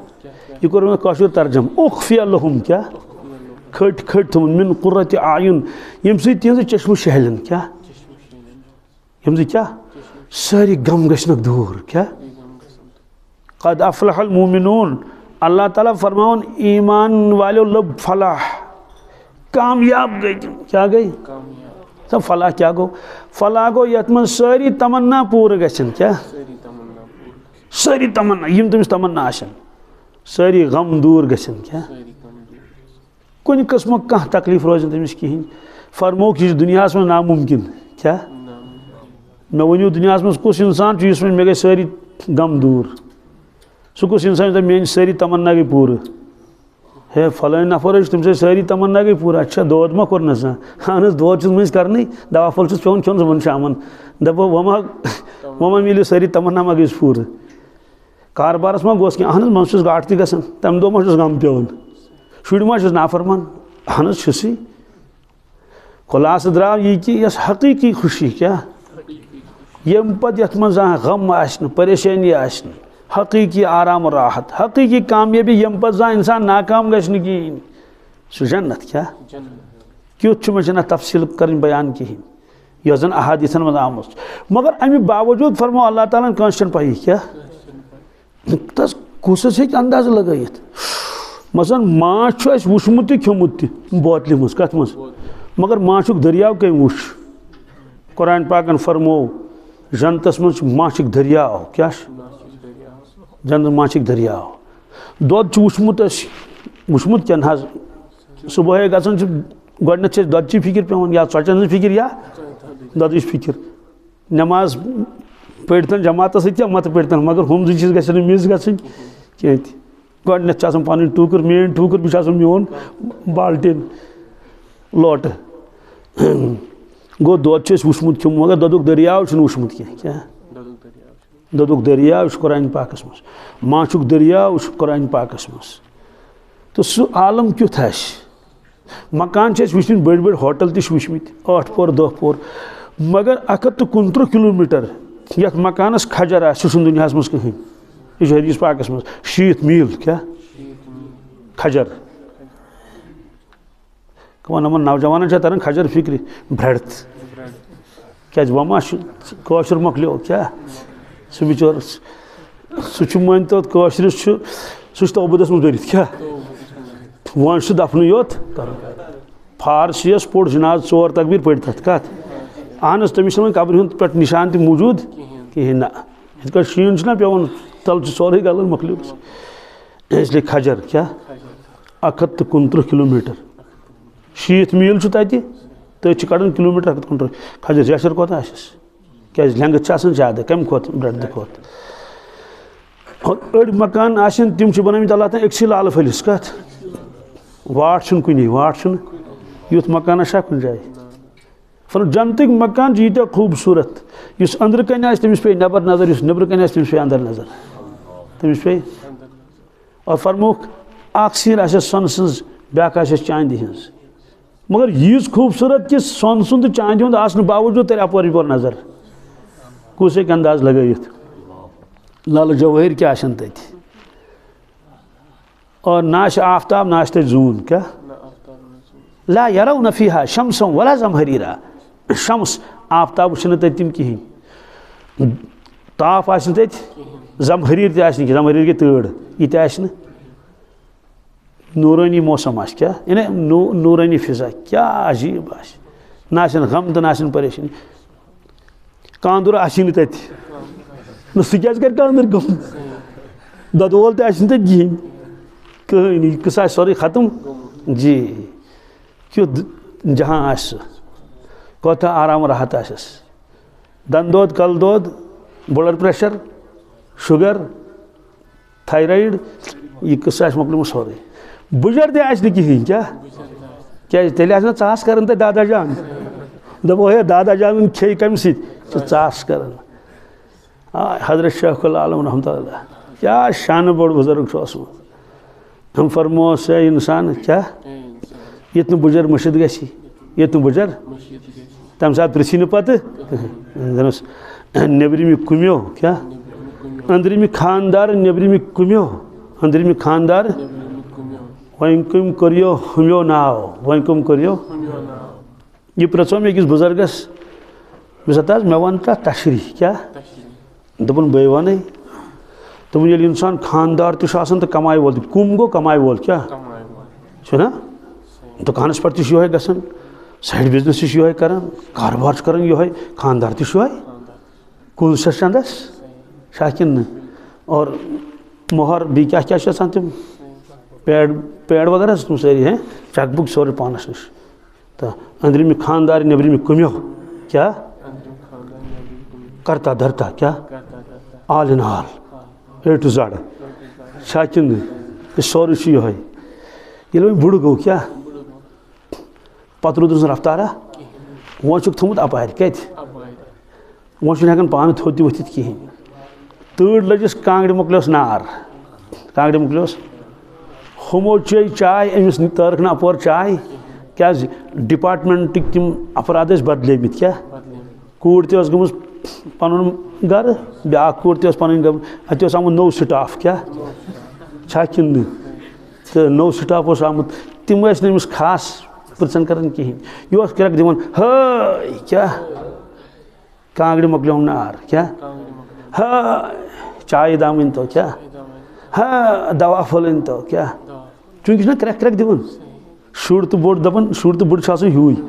یہِ کوٚر مےٚ کٲشُر ترجم اخفی لهم کیٛاہ کھٔٹۍ کھٔٹۍ تھوٚومُت من قرۃ اعین ییٚمہِ سۭتۍ تِہنٛزٕ چشمہٕ شہلن کیٛاہ ییٚمہِ سۭتۍ کیٛاہ سٲری غم گژھنکھ دوٗر کیٛاہ قد افلح المومنون اللہ تعالیٰ فرماوان ایمان والیو لب فلاح کامیاب گٔے تِم کیٛاہ گٔے سۄ فلاح کیٛاہ گوٚو فلاح گوٚو یتھ منٛز سٲری تمنا پوٗرٕ گژھن کیٛاہ سٲری تمنا یِم تٔمِس تمنا آسن سٲری غم دوٗر گژھن کیٛاہ کُنہِ قٕسمُک کانٛہہ تکلیٖف روزِ نہٕ تٔمِس کِہیٖنۍ فرمووُکھ یہِ چھُ دُنیاہس منٛز نامُمکِن کیٛاہ مےٚ ؤنِو دُنیاہس منٛز کُس اِنسان چھُ یُس وَنہِ مےٚ گٔے سٲری غم دوٗر سُہ کُس اِنسان یُس دپہِ میٲنۍ سٲری تمنا گٔے پوٗرٕ ہے فلٲنۍ نفر حظ چھُ تٔمۍ سٕنٛدۍ سٲری تمنا گٔے پوٗرٕ اَتہِ چھا دود ما کوٚرنس اہن حظ دود چھُس مٔنٛزۍ کرنٕے دوا پھوٚل چھُس پیوان کھیوٚن صُبحن شامن دپو وۄنۍ ما مِلہِ سٲری تمنا ما گٔیس پوٗرٕ کاربارس ما گوٚژھ کینٛہہ اہن حظ منٛزٕ چھُس گاٹہٕ تہِ گژھان تمہِ دۄہ ما چھُس غم پیوان شُرۍ ما چھُس نافرمان اہن حظ چھُسٕے خُلاصہٕ درٛاو یہِ کہِ یۄس حقیٖقی خوشی کیٛاہ ییٚمہِ پتہٕ یتھ منٛز زانٛہہ غم آسہِ نہٕ پریشٲنی آسہِ نہٕ حقیٖقی آرام و راحت حقیٖقی کامیٲبی ییٚمہِ پتہٕ زانٛہہ اِنسان ناکام گژھِ نہٕ کِہیٖنۍ سُہ جنت کیٛاہ کیُتھ چھُ مےٚ چھنہٕ اَتھ تفصیٖل کرٕنۍ بیان کِہیٖنۍ یہ زن احادیثن من آمت مگر امی باوجود فرمو اللہ تعالیٰ کانسٹن پائی کیا تس کس ہیک انداز لگائیت مثلا ماچھ اس وشمت تہ کھیومت تہ بوتلہ مز کت مز مگر ماچھک دریاو کم وش قرآن پاکن فرمو جنتس مز ماچھک دریاو کیا جنت ماچھک دریاو دود وشمت وشمت کن حض صبح گھن گۄڈنیتھ دۄدچی فکر پیوان یا ژۄچن فکر یا دۄدٕچ فکر نماز پٔرتن جماعتس سۭتۍ مت پٔرتن مگر ہُم زٕ چیٖز گژھن نہٕ مِس گژھٕنۍ کینٛہہ تہِ گۄڈنیتھ چھِ آسان پنٕنۍ ٹوٗکر میٲنۍ ٹوٗکر بیٚیہِ چھُ آسان میون بالٹیٖن لوٹہٕ گوٚو دۄد چھُ اَسہِ وٕچھمُت کھیوٚمُت مگر دۄدُک دٔریاو چھُنہٕ وٕچھمُت کینٛہہ کیٛاہ دۄدُک دٔریاو چھُ قرآنِ پاکس منٛز ماچھُک دٔریاو چھُ قرآنِ پاکس منٛز تہٕ سُہ عالم کیُتھ آسہِ مکان چھِ اَسہِ وٕچھمٕتۍ بٔڑۍ بٔڑۍ ہوٹل تہِ چھِ وٕچھمٕتۍ 8 پور 10 پور مگر 129 کلوٗمیٖٹر یتھ مکانس کھجر آسہِ سُہ چھُنہٕ دُنیاہس منٛز کٕہٕنۍ یہ چھُ حدیث پاکس منٛز 60 میٖل کیٛاہ کھجر یِمن نوجوانن چھےٚ تران کھجر فکرِ برٛٮ۪ڈ کیٛازِ وۄنۍ ما چھُ کٲشُر مۄکلیو کیٛاہ سُہ بِچور سُہ چھُ مٲنۍتو کٲشرِس چھُ سُہ چھُ توبوٗدس منٛز بٔرِتھ کیٛاہ وۄنۍ چھُ دفنٕے یوت کرُن فارسی یس پوٚر جناز 4 تکبیٖر پٔرۍ تتھ کتھ اہن حظ تٔمِس چھُنہٕ وۄنۍ قبرِ ہُنٛد پٮ۪ٹھ نِشان تہِ موٗجوٗد کِہیٖنۍ نہ یِتھ کٲٹھۍ شیٖن چھُنہ پیوان تل چھُ سورُے گلان مۄکلیو اسلیے کھجر کیٛاہ 129 کلوٗمیٖٹر 60 میٖل چھُ تتہِ تٔتھۍ چھِ کڑان کلوٗمیٖٹر 129 کھجر جیشر کوتاہ آسٮ۪س کیٛازِ لینٛگٕتھ چھِ آسان زیادٕ کمہِ کھۄتہٕ برٛٮ۪ڈٕ کھۄتہٕ أڑۍ مکان آسن تِم چھِ بنٲومٕتۍ اللہ تعالیٰ أکسٕے لالہٕ پھٔلِس کتھ واٹ چھُنہٕ کُنی واٹ چھُنہٕ یُتھ مکانہ چھا کُنہِ جایہِ فرق جنتٕکۍ مکان چھِ ییٖتیاہ خوٗبصوٗرت یُس أنٛدرٕ کَنۍ آسہِ تٔمِس پیٚیہِ نٮ۪بر نظر یُس نیٚبرٕ کَنۍ آسہِ تٔمِس پیٚیہِ اندر نظر تٔمِس پیٚیہِ اور فرمووُکھ اکھ سیٖر آسٮ۪س سۄنہٕ سٕنٛز بیٛاکھ آسٮ۪س چاندِ ہٕنٛز مگر ییٖژ خوٗبصوٗرت کہِ سۄنہٕ سُنٛد تہٕ چاندِ ہُنٛد آسنہٕ باوجوٗد ترِ اپور یپور نظر کُس ہیٚکہِ انداز لگٲیِتھ للہٕ جوٲہِر کیٛاہ آسن تتہِ اور نہ آسہِ آفتاب نہ آسہِ تتہِ زوٗن کیٛاہ لا یرون فیہا شمسا ولا زمہریٖرا شمس آفتاب چھِنہٕ تتہِ تِم کِہیٖنۍ تاپھ آسہِ نہٕ تتہِ زمہریٖر تہِ آسہِ نہٕ کینٛہہ زمہریٖر گٔے تۭر یہِ تہِ آسہِ نہٕ نوٗرٲنی موسم آسہِ کیٛاہ یعنی نوٗرٲنی فضا کیٛاہ عجیٖب آسہِ نہ آسن غم تہٕ نہ آسن پریشٲنی کاندُر آسی نہٕ تتہِ نہ سُہ کیٛازِ کرِ کاندُر کٲم دۄدٕ وول تہِ آسہِ نہٕ تتہِ کِہیٖنۍ کٕہٕنۍ یہِ قٕصہٕ آسہِ سورُے ختم جی کیُتھ جہاں آسہِ سُہ کوتاہ آرام راحت آسٮ۪س دنٛدٕ دود کلہٕ دود بٕلڈ پریشر شُگر تھایرایڈ یہِ قٕصہٕ آسہِ مۄکلیومُت سورُے بُجر تہِ آسہِ نہٕ کِہیٖنۍ کیٛاہ کیٛازِ تیٚلہِ آسہِ نہ ژاس کران تتہِ دادا جان دپو ہے دادا جانن کھیٚیہِ کمہِ سۭتۍ چھِ ژاس کران حضرت شیخ العالم رحمتہ اللہ کیٛاہ شانہٕ بوٚڑ بُزرگ چھُ اوسمُت أمۍ فرمووُس ہے اِنسان کیٛاہ ییٚتہِ نہٕ بُجر مٔشِد گژھِ ییٚتہِ نہٕ بُجر تمہِ ساتہٕ پرٛژھی نہٕ پتہٕ دپنس نیٚبرِمہِ کُمیو کیٛاہ أنٛدرِمہِ خانٛدار نیٚبرِمہِ کُمیو أنٛدرِمہِ خانٛدار وۄنۍ کٔمۍ کوٚریو ہُمیو ناو وۄنۍ کٔم کوٚریو یہِ پرٛژھو مےٚ أکِس بُزرگس مےٚ دوٚپ حظ مےٚ وَن تتھ تشریح کیٛاہ دوٚپُن بٔے وَنَے دوٚپُن ییٚلہِ اِنسان خانٛدار تہِ چھُ آسان تہٕ کمایہِ وول تہِ کُم گوٚو کمایہِ وول کیٛاہ چھُنہ دُکانس پٮ۪ٹھ تہِ چھُ یِہوے گژھان سایڈ بِزنس تہِ چھُ یِہوے کران کاربار چھُ کران یِہوے خانٛدار تہِ چھُ یِہوے کُل چھس چندس چھا کِنہٕ نہٕ اور مۄہر بیٚیہِ کیٛاہ کیٛاہ چھِ آسان تِم پیڈ وغیرہ چھِ تِم سٲری ہیں چیک بُک سورُے پانس نِش تہٕ أنٛدرِمہِ خانٛدار نیٚبرِمہِ کُمیو کیٛاہ کرتا دھرتا کیٛاہ آل اِن آل اے ٹُو زڈ چھا کِنہٕ نہٕ یہِ سورُے چھُ یِہوے ییٚلہِ وۄنۍ بُڈٕ گوٚو کیٛاہ پتہٕ روٗدُس نہٕ رفتارا وۄنۍ چھُکھ تھوٚمُت اپارِ کتہِ وۄنۍ چھُنہٕ ہٮ۪کان پانہٕ تھوٚد تہِ ؤتھِتھ کِہیٖنۍ تۭر لٔجِس کانٛگرِ مۄکلیوس نار کانٛگرِ مۄکلیوس ہُمو چے چاے أمِس تٲرٕکھ نہٕ اپور چاے کیٛازِ ڈِپاٹمنٹٕکۍ تِم افراد ٲسۍ بدلیمٕتۍ کیٛاہ کوٗر تہِ ٲس گٔمٕژ پنُن گرٕ بیٛاکھ کوٗر تہِ ٲس پنٕنۍ گٔمٕژ اَتہِ اوس آمُت نوٚو سٹاف کیٛاہ چھا کِنہٕ نہٕ تہٕ نوٚو سٹاف اوس آمُت تِم ٲسۍ نہٕ أمِس خاص پرٛژھان کران کِہیٖنۍ یہِ اوس کرٛٮ۪کھ دِوان ہٲے کیٛاہ کانگڑِ مۄکلیوم نار کیٛاہ ہا چایہِ دام أنۍتو کیٛاہ ہا دوا پھوٚل أنۍتو کیٛاہ چوٗنٛکہِ چھُنا کرٛٮ۪کھ کرٛٮ۪کھ دِوان شُر تہٕ بوٚڑ دَپان شُر تہٕ بوٚڑ چھُ آسان ہیُوُے یہِ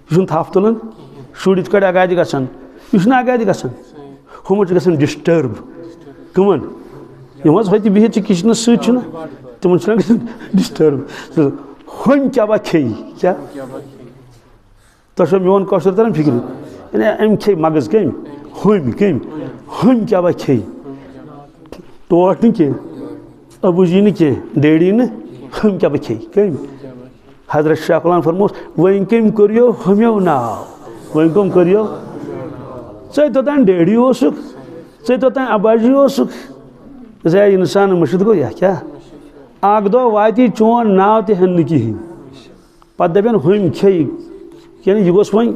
چھُنہٕ تھپھ تُلان شُرۍ یِتھ کٲٹھۍ اگادِ گژھان یہِ چھُنہٕ اگادِ گژھان ہُمَن چھُ گژھان ڈِسٹٲرٕب کٕمَن یِم حظ ہوٚتہِ بِہِتھ چھِ کِچنَس سۭتۍ چھُنہ تِمَن چھُنہ گژھان ڈِسٹٲرٕب ہوٚمۍ کیٛاہ با کھیٚیہِ کیٛاہ تۄہہِ چھو میون کٲشُر تران فِکرِ یعنی أمۍ کھیٚیہِ مغٕز کٔمۍ ہوٚمۍ کیٛاہ با کھیٚیہِ ٹوٹھ نہٕ کینٛہہ ابوٗ جی نہٕ کینٛہہ ڈیڈی نہٕ ہوٚمۍ کیٛاہ با کھیٚیہِ کٔمۍ حضرت شاہ غلام فرموس وۄنۍ کٔمۍ کوٚریو ہوٚمیو ناو وۄنۍ کٕم کوٚریو ژےٚ توٚتام ڈیڈی اوسُکھ ژےٚ توٚتام اباجی اوسُکھ زِ اِنسان مٔشِد گوٚو یا کیٛاہ اکھ دۄہ واتی چون ناو تہِ ہٮ۪ن نہٕ کِہیٖنۍ پتہٕ دَپن ہوٚمۍ کھیٚیہِ یعنی یہِ گوٚژھ وۄنۍ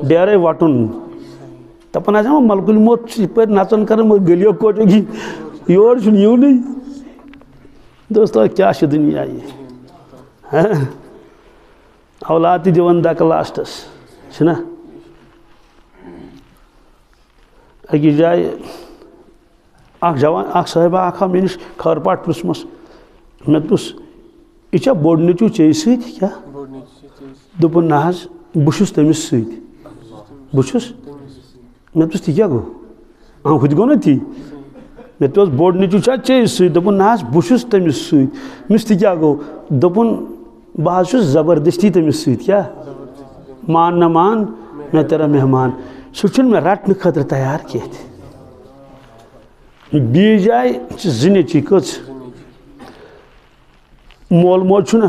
ڈیرے وَٹُن دَپان آسہِ وۄنۍ ملکُل موت چھُ یِپٲرۍ نژان کران مگر گٔلیو کوٹو کِنۍ یور چھُنہٕ یِونٕے دوستو کیٛاہ چھُ دُنیا یہِ اولاد تہِ دِوان دَکہٕ لاسٹَس چھُنہ أکِس جایہِ اکھ جوان اکھ صٲحبہ اکھ آو مےٚ نِش خٲرپاٹ پرٛژھمَس مےٚ دوٚپُس یہِ چھا بوٚڑ نیٚچوٗ ژےٚ سۭتۍ کیٛاہ دوٚپُن نہ حظ بہٕ چھُس تٔمِس سۭتۍ بہٕ چھُس مےٚ دوٚپُس تہِ کیٛاہ گوٚو ہُہ تہِ گوٚو نا تی مےٚ دوٚپُس بوٚڑ نیٚچوٗ چھا ژےٚ سۭتۍ دوٚپُن نہ حظ بہٕ چھُس تٔمِس سۭتۍ مےٚ تہِ کیٛاہ گوٚو دوٚپُن بہٕ حظ چھُس زبردستی تٔمِس سۭتۍ کیٛاہ مان نہ مان مےٚ تیرا مہمان سُہ چھُنہٕ مےٚ رٹنہٕ خٲطرٕ تیار کینٛہہ تہِ بیٚیِس جایہِ چھِ زٕ نیٚچِی کٔژ مول موج چھُنہ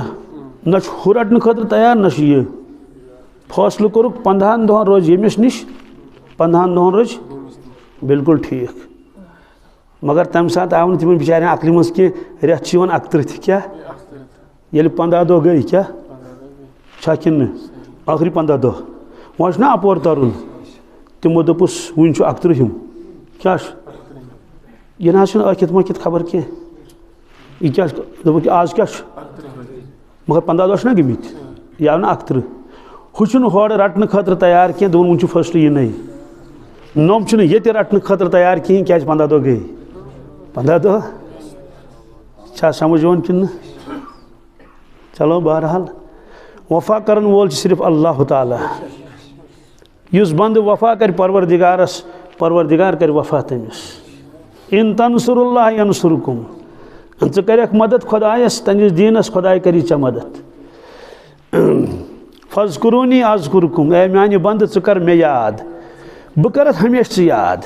نہ چھُ ہُہ رٹنہٕ خٲطرٕ تیار نہ چھُ یہِ فٲصلہٕ کوٚرُکھ 15 دۄہَن روزِ ییٚمِس نِش 15 دۄہَن روزِ بِلکُل ٹھیٖک مگر تَمہِ ساتہٕ آو نہٕ تِمن بِچارٮ۪ن عقلہِ منٛز کینٛہہ رٮ۪تھ چھِ یِوان 31 کیٛاہ ییٚلہِ 15 دۄہ گٔے کیٛاہ چھا کِنہٕ نہٕ ٲخری 15 دۄہ وۄنۍ چھُنہ اَپور تَرُن تِمو دوٚپُس وٕنہِ چھُ 31 کیٛاہ چھُ یہِ نہ حظ چھُنہٕ ٲکھِتھ مٲکھِتھ خبر کینٛہہ یہِ کیٛاہ چھُ دوٚپُکھ آز کیٛاہ چھُ مگر 15 دۄہ چھِنہ گٔمٕتۍ یہِ آو نہٕ 31 ہُہ چھُنہٕ ہورٕ رٹنہٕ خٲطرٕ تیار کینٛہہ دوٚپُن وٕنہِ چھُ فٔسٹہٕ یِنَے نوٚم چھُنہٕ ییٚتہِ رٹنہٕ خٲطرٕ تیار کِہیٖنۍ کیٛازِ 15 دۄہ گٔے 15 دۄہ چھا سمجھ یِوان کِنہٕ نہٕ چلو بہرحال وفا کرن وول چھُ صرف اللہ تعالیٰ یُس بنٛدٕ وفا کرِ پروردِگارس پروردِگار کرِ وفا تٔمِس اِن تنصر اللہ ینصرکم ژٕ کَرٮ۪کھ مدد خۄدایس تٔمِس دیٖنس خۄداے کری ژےٚ مدد فضکرونی اذکرکم اے میانہِ بنٛدٕ ژٕ کر مےٚ یاد بہٕ کرتھ ہمیشہٕ ژٕ یاد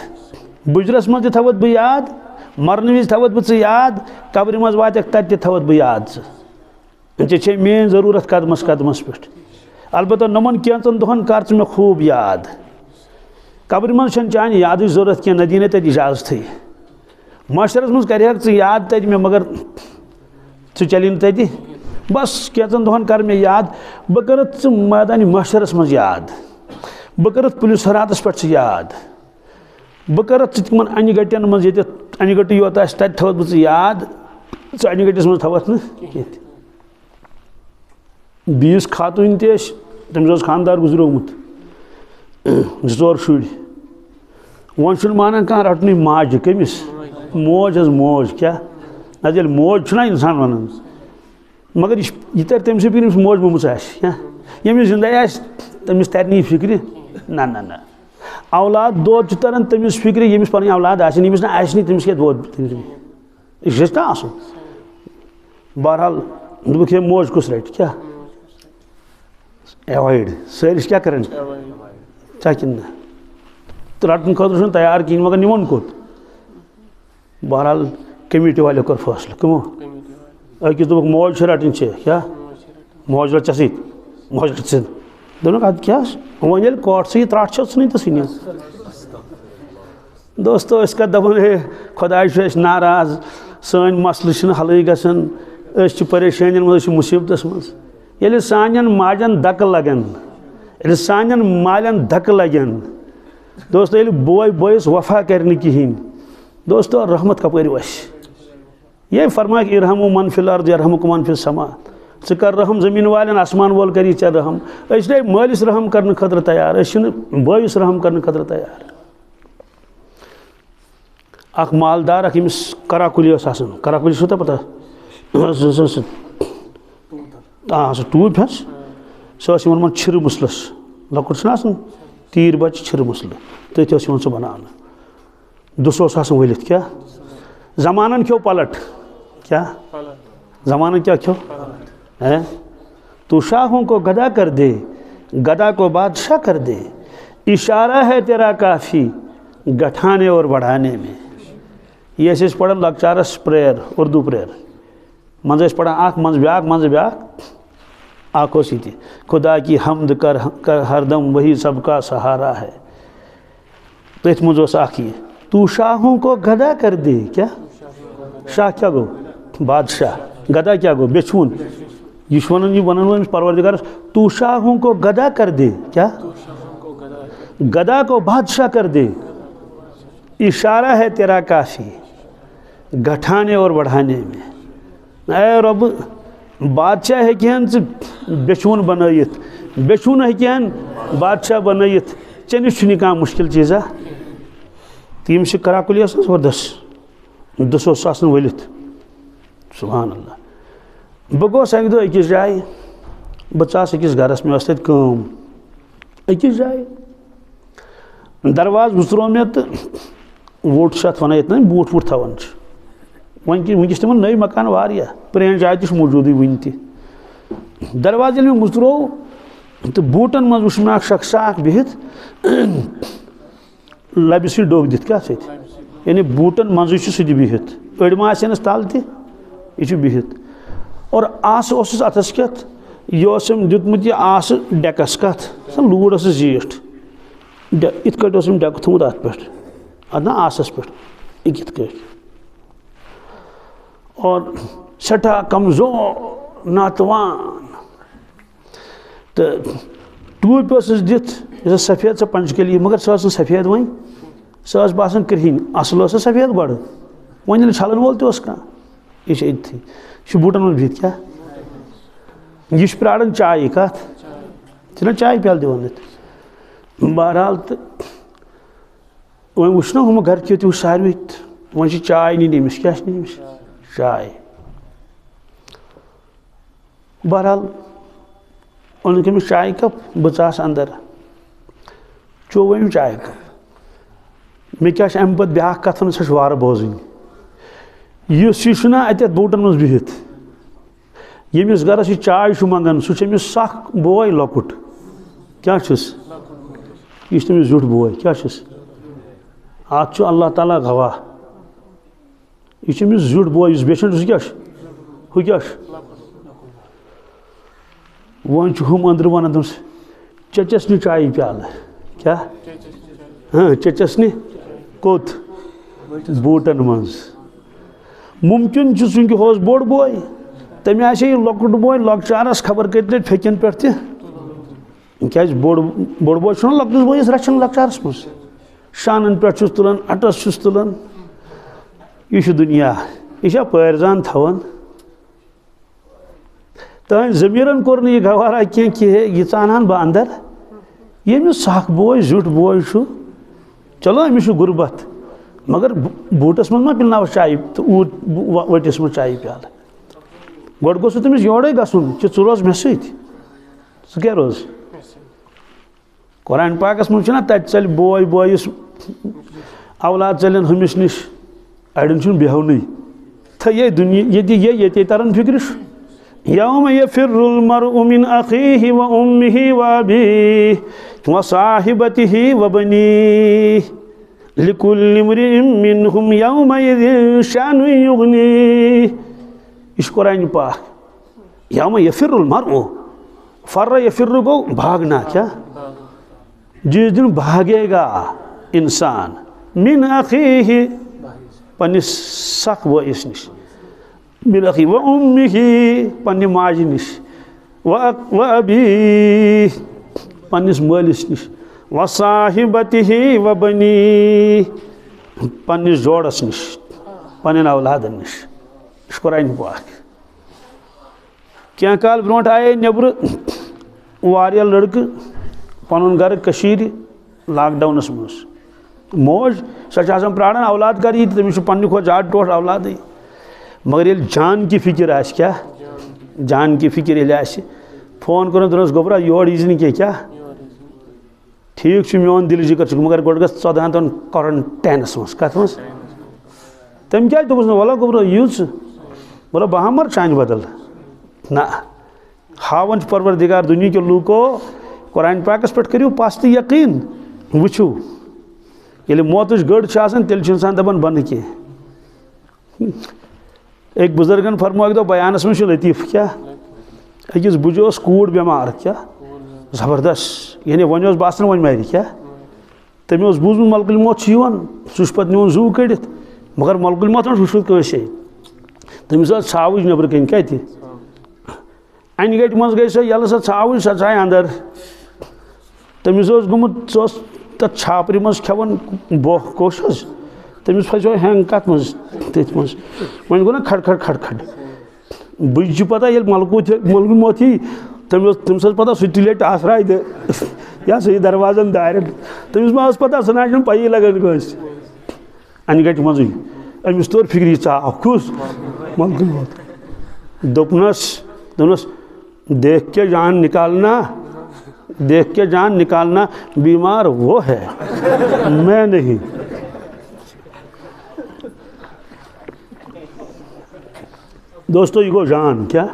بُجرس منٛز تہِ تھاوتھ بہٕ یاد مرنہٕ وِزِ تھاوتھ بہٕ ژٕ یاد قبرِ منٛز واتٮ۪کھ تتہِ تہِ تھاوتھ بہٕ یاد ژٕ ژےٚ چھے میٲنۍ ضروٗرت قدمس قدمس پٮ۪ٹھ البتہ نۄمن کینٛژن دۄہن کر ژٕ مےٚ خوٗب یاد قبرِ منٛز چھنہٕ چانہِ یادٕچ ضروٗرت کینٛہہ نہ دِی نَے تتہِ اجازتھٕے معاشرس منٛز کرِہکھ ژٕ یاد تتہِ مےٚ مگر ژٕ چلی نہٕ تتہِ بس کینٛژن دۄہن کر مےٚ یاد بہٕ کرتھ ژٕ مٲدانہِ محشرس منٛز یاد بہٕ کرتھ پُلِس صِراتس پٮ۪ٹھ ژٕ یاد بہٕ کرتھ ژٕ تِمن انہِ گٹٮ۪ن منٛز ییٚتٮ۪تھ انہِ گٔٹٕے یوت آسہِ تتہِ تھاوتھ بہٕ ژٕ یاد ژٕ انہِ گٔٹِس منٛز تھاوتھ نہٕ کینٛہہ تہِ بیٚیِس خاتوٗنۍ تہِ ٲسۍ تٔمِس اوس خانٛدار گُزریومُت 2 ژور شُرۍ وۄنۍ چھُنہٕ مانان کانٛہہ رٹنُے ماجہِ کٔمِس موج حظ موج کیٛاہ نتہٕ ییٚلہِ موج چھُنہ اِنسان ونان مگر یہِ ترِ تٔمۍ سٕے فِکرِ ییٚمِس موج موٚمٕژ آسہِ کیٛاہ ییٚمِس زِندَے آسہِ تٔمِس ترِ نہٕ یہِ فِکرِ نہ نہ نہ اولاد دود چھُ تران تٔمِس فِکرِ ییٚمِس پنٕنۍ اولاد آسن ییٚمِس نہٕ آسہِ نہٕ تٔمِس کیٛاہ دود یہِ گژھِ نا آسُن بہرحال دوٚپُکھ ہے موج کُس رٹہِ کیٛاہ ایوایڈ سٲری چھِ کیٛاہ کران ژےٚ کِنہٕ نہ تہٕ رٹنہٕ خٲطرٕ چھُنہٕ تیار کِہیٖنۍ مگر نِوان کوٚت بہرحال کمیٖٹی والیو کوٚر فٲصلہٕ کٕمو أکِس دوٚپُکھ موج چھِ رٹٕنۍ ژےٚ کیٛاہ موج رٹہِ ژےٚ سۭتۍ موج رٹہِ ژٕ دوٚپُکھ اَدٕ کیٛاہ وۄنۍ ییٚلہِ کوٹسٕے یہِ ترٛٹھ چھِ ژھٕنٕنۍ تہٕ ژھٕنِو دوستو أسۍ کَتھ دَپان ہے خۄداے چھُ اَسہِ ناراض سٲنۍ مسلہٕ چھِنہٕ حلٕے گژھان أسۍ چھِ پریشٲنین منٛز أسۍ چھِ مُصیٖبتس منٛز ییٚلہِ سانٮ۪ن ماجٮ۪ن دَکہٕ لگن ییٚلہِ سانٮ۪ن مالٮ۪ن دَکہٕ لگن دوستو ییٚلہِ بوے بٲیِس وفا کرِ نہٕ کِہیٖنۍ دوستو رحمت کپٲرۍ وسہِ یہ فرماکھ ارحموا من فی الارض یرحمکم من فی السما ژٕ کر رحم زٔمیٖن والٮ۪ن آسمان وول کری ژےٚ رحم أسۍ چھِ مٲلِس رحم کرنہٕ خٲطرٕ تیار أسۍ چھِنہٕ بٲیِس رحم کرنہٕ خٲطرٕ تیار اخ مالدار اخ یمس کراکلی آسان کراکلی چھو تہ پتہ سہ ٹوٗپۍ حظ سۄ ٲس یِوان چھِرٕ مُسلَس لۄکُٹ چھُنہ آسان تیٖر بَچہِ چھِرٕ مُسلہٕ تٔتھۍ ٲس یِوان سُہ بَناونہٕ دُسہٕ اوس آسان ؤلِتھ کیٛاہ زمانن کھیوٚو پلٹ کیا زمانہ کیا کھیو تو شاہوں کو گدا کر دے گدا کو بادشاہ کر دے اشارہ ہے تیرا کافی گٹھانے اور بڑھانے میں یہ ایسے پڑھا لکچارس پریئر اردو پریئر منز پڑھا آنکھ منز بیاک آنکھوں سی تھی خدا کی حمد کر ہر دم وہی سب کا سہارا ہے تو اس منز آخی تو شاہوں کو گدا کر دے کیا شاہ کیا گو بادشاہ گدا کیا گو بیچون یہ ونن پروردگار تو شاہوں کو گدا کر دے کیا گدا کو بادشاہ کر دے اشارہ ہے تیرا کافی گٹھانے اور بڑھانے میں اے رب بادشاہ ہے کہن بیچون بنائیت بیچون ہے کہن بادشاہ بنائیت چنس چھنی کانٛہہ مشکل چیزا تیم سے کراکلی آسان زبردست دس اوس آسان ؤلِتھ سبحان اللہ بہٕ گوس اکہِ دۄہ أکِس جایہِ بہٕ ژاس أکِس گرس مےٚ ٲس تتہِ کٲم أکِس جایہِ دروازٕ وٕژروو مےٚ تہٕ ووٹ چھِ اتھ ونان ییٚتہِ بوٗٹھ ووٗٹھ تھاوان چھِ وٕنکٮ۪س تِمن نٔوۍ مکان واریاہ پرٛٲنۍ جاے تہِ چھِ موٗجوٗدٕے وٕنہِ تہِ دروازٕ ییٚلہِ مےٚ وٕژروو تہٕ بوٗٹن منٛز وٕچھ مےٚ اکھ شخصا اکھ بِہِتھ لبہِ سۭتۍ ڈوٚکھ دِتھ کیٛاہ سۭتۍ یعنی بوٗٹن منٛزٕے چھُ سُہ تہِ بِہِتھ أڑۍ ما آسٮ۪نس تل تہِ یہ چھُ بِہِتھ اور آسہٕ اوسُس اتھس کٮ۪تھ یہِ اوس أمۍ دیُتمُت یہِ آسہٕ ڈٮ۪کس کتھ سۄ لوٗر ٲسٕس زیٖٹھ یِتھ کٲٹھۍ اوس أمۍ ڈٮ۪کہٕ تھوٚمُت اتھ پٮ۪ٹھ اتھ نا آسس پٮ۪ٹھ یِتھ کٲٹھۍ اور سٮ۪ٹھاہ کمزور ناتوان تہٕ ٹوٗپۍ ٲسٕس دِتھ یۄس سفید سۄ پنچکلی مگر سۄ ٲس نہٕ سفید وۄنۍ سۄ ٲس باسان کرٛہِنۍ اصل ٲس سۄ سفید گۄڈٕ وۄنۍ ییٚلہِ چھلن وول تہِ اوس کانٛہہ یہ چھُ أتتھٕے یہِ چھُ بوٗٹن منٛز بِہِتھ کیٛاہ یہِ چھُ پیاران چایہِ کتھ چھِنہ چایہِ پیالہٕ دِوان اتھ بہرحال تہٕ وۄنۍ وٕچھ نہ ہُم گرِکیو تہِ وٕچھ ساروٕے تہٕ وۄنۍ چھِ چاے نِنۍ أمِس کیٛاہ چھِ نِنۍ أمِس چاے بہرحال اوٚنُکھ أمِس چایہِ کپ بہٕ ژاس اندر چوٚو أمۍ چایہِ کپ مےٚ کیٛاہ چھِ امہِ پتہٕ بیٛاکھ کتھ ونان سۄ چھِ وارٕ بوزٕنۍ یُس یہِ چھُنہ اَتٮ۪تھ بوٗٹن منٛز بِہِتھ ییٚمِس گرس یہِ چاے چھُ منٛگان سُہ چھُ أمِس سکھ بوے لۄکُٹ کیٛاہ چھُس یہِ چھُ تٔمِس زیُٹھ بوے کیٛاہ چھُس اتھ چھُ اللہ تعالیٰ گواہ یہِ چھُ أمِس زیُٹھ بوے یُس بیچھُن سُہ کیٛاہ چھُ ہُہ کیٛاہ چھُ وۄنۍ چھُ ہُم أنٛدرٕ ونان دوٚپُس چیٚچس نہِ چایہِ پیالہٕ کیٛاہ چیٚچس نہِ کوٚت بوٗٹن منٛز مُمکِن چھُ چوٗنٛکہِ ہُہ اوس بوٚڑ بوے تٔمۍ آسہِ یہِ لۄکُٹ بوے لۄکچارس خبر کٔژِ لٹہِ پھیٚکٮ۪ن پٮ۪ٹھ تہِ کیٛازِ بوٚڑ بوے چھُنہ لۄکٹِس بٲیِس رچھان لۄکچارس منٛز شانن پٮ۪ٹھ چھُس تُلان اٹس چھُس تُلان یہِ چھُ دُنیا یہِ چھا پٲرزان تھاوان تہنٛدِ ضمیٖرن کوٚر نہٕ یہِ گوارا کینٛہہ کہِ یہِ ژانہن بہٕ اندر ییٚمِس سکھ بوے زیُٹھ بوے چھُ چلو أمِس چھُ غُربت مگر بوٗٹس منٛز ما پِلناوس چایہِ تہٕ ؤٹِس منٛز چایہِ پیالہٕ گۄڈٕ گوٚژھ نہٕ تٔمِس یورے گژھُن کہِ ژٕ روز مےٚ سۭتۍ ژٕ کیٛاہ روز قرآن پاکس منٛز چھُنہ تتہِ ژَلہِ بوے بٲیِس اولاد ژٔلن ہُمِس نِش اڑٮ۪ن چھُنہٕ بیہونٕے تھٲیے دُنیا ییٚتے تران فِکرِ چھُ یوم یفر المرء من اخیہ و امہ و ابیہ و صاحبتہ و بنیہ لکل امرئ منہم یومئذ شأن یغنیہ یہ چھُ قرآن پاک یوم یفر المرء فر یفر گوٚو بھاگنا کیا جس دن بھاگے گا انسان من اخیہ پننس سکھ بٲیِس نِش من اخیہ و امہ پننہِ ماجہِ نِش و ابیہ پننس مٲلِس نِش و صاحبتہ و بنیہ پننس جوڑس نِش پننٮ۪ن اولادن نِش یہ چھُ قرآن پاک کینٛہہ کال برونٛٹھ آیے نیٚبرٕ واریاہ لڑکہٕ پنُن گرٕ کٔشیٖرِ لاک ڈاونس منٛز موج سا پراران اولاد کر یہ تمس پنہ کھت زیادہ ٹوٹھ اولادی مگر یل جان کی فکر آس کیا جان کی فکر یل آس فون کر دس گوبرا یور یی کیا ٹھیک میون دل ذکر مگر گوڑ گھ 14 دن کورنٹینس مز کت مز تم کیا دس نا ولا گوبرا یوز بولا بہ مر چانہ بدل نا ہاون پروردگار دنیا کے لوکو قرآن پاکس پہ کرو پس تو یقین وچھو یل موتچ گڑ تیل انسان دپان بن کی ایک بزرگن فرمو ایک دو بیانس میں لطیف کیا اکس بجو کوڑ بیمار کیا زبردست یعنی ون باسان ون مارِ کیا تمہیں بوزمت ملکل موت سہ پہ نیون زو کڑت مگر ملکل موت وچھمت کنسے تمس ژھاوج نبر کن کت انہ گٹ مز گئی سو یل سا ژھاوج سا ژاے اندر تمس گومت سہ تر چھاپر مز کھیون بوہ کوش تمس پھسو ہینگ کت مز تھی مز ون گو نا کھڑ کھڑ کھڑ کھڑ بچ پتہ یل ملکل موت ہی تمس پتہ سہ تہ آسراے یہ سا یہ دروازن دارن تمس ما پتہ سہ نا پی لگان کنس انہ گٹ مزے امس تور فکری ژاو کس ملکل موت دپنس دیکھ کے جان نکالنا دیکھ کے جان نکالنا بیمار وہ ہے میں نہیں دوستو یہ گو جان کیا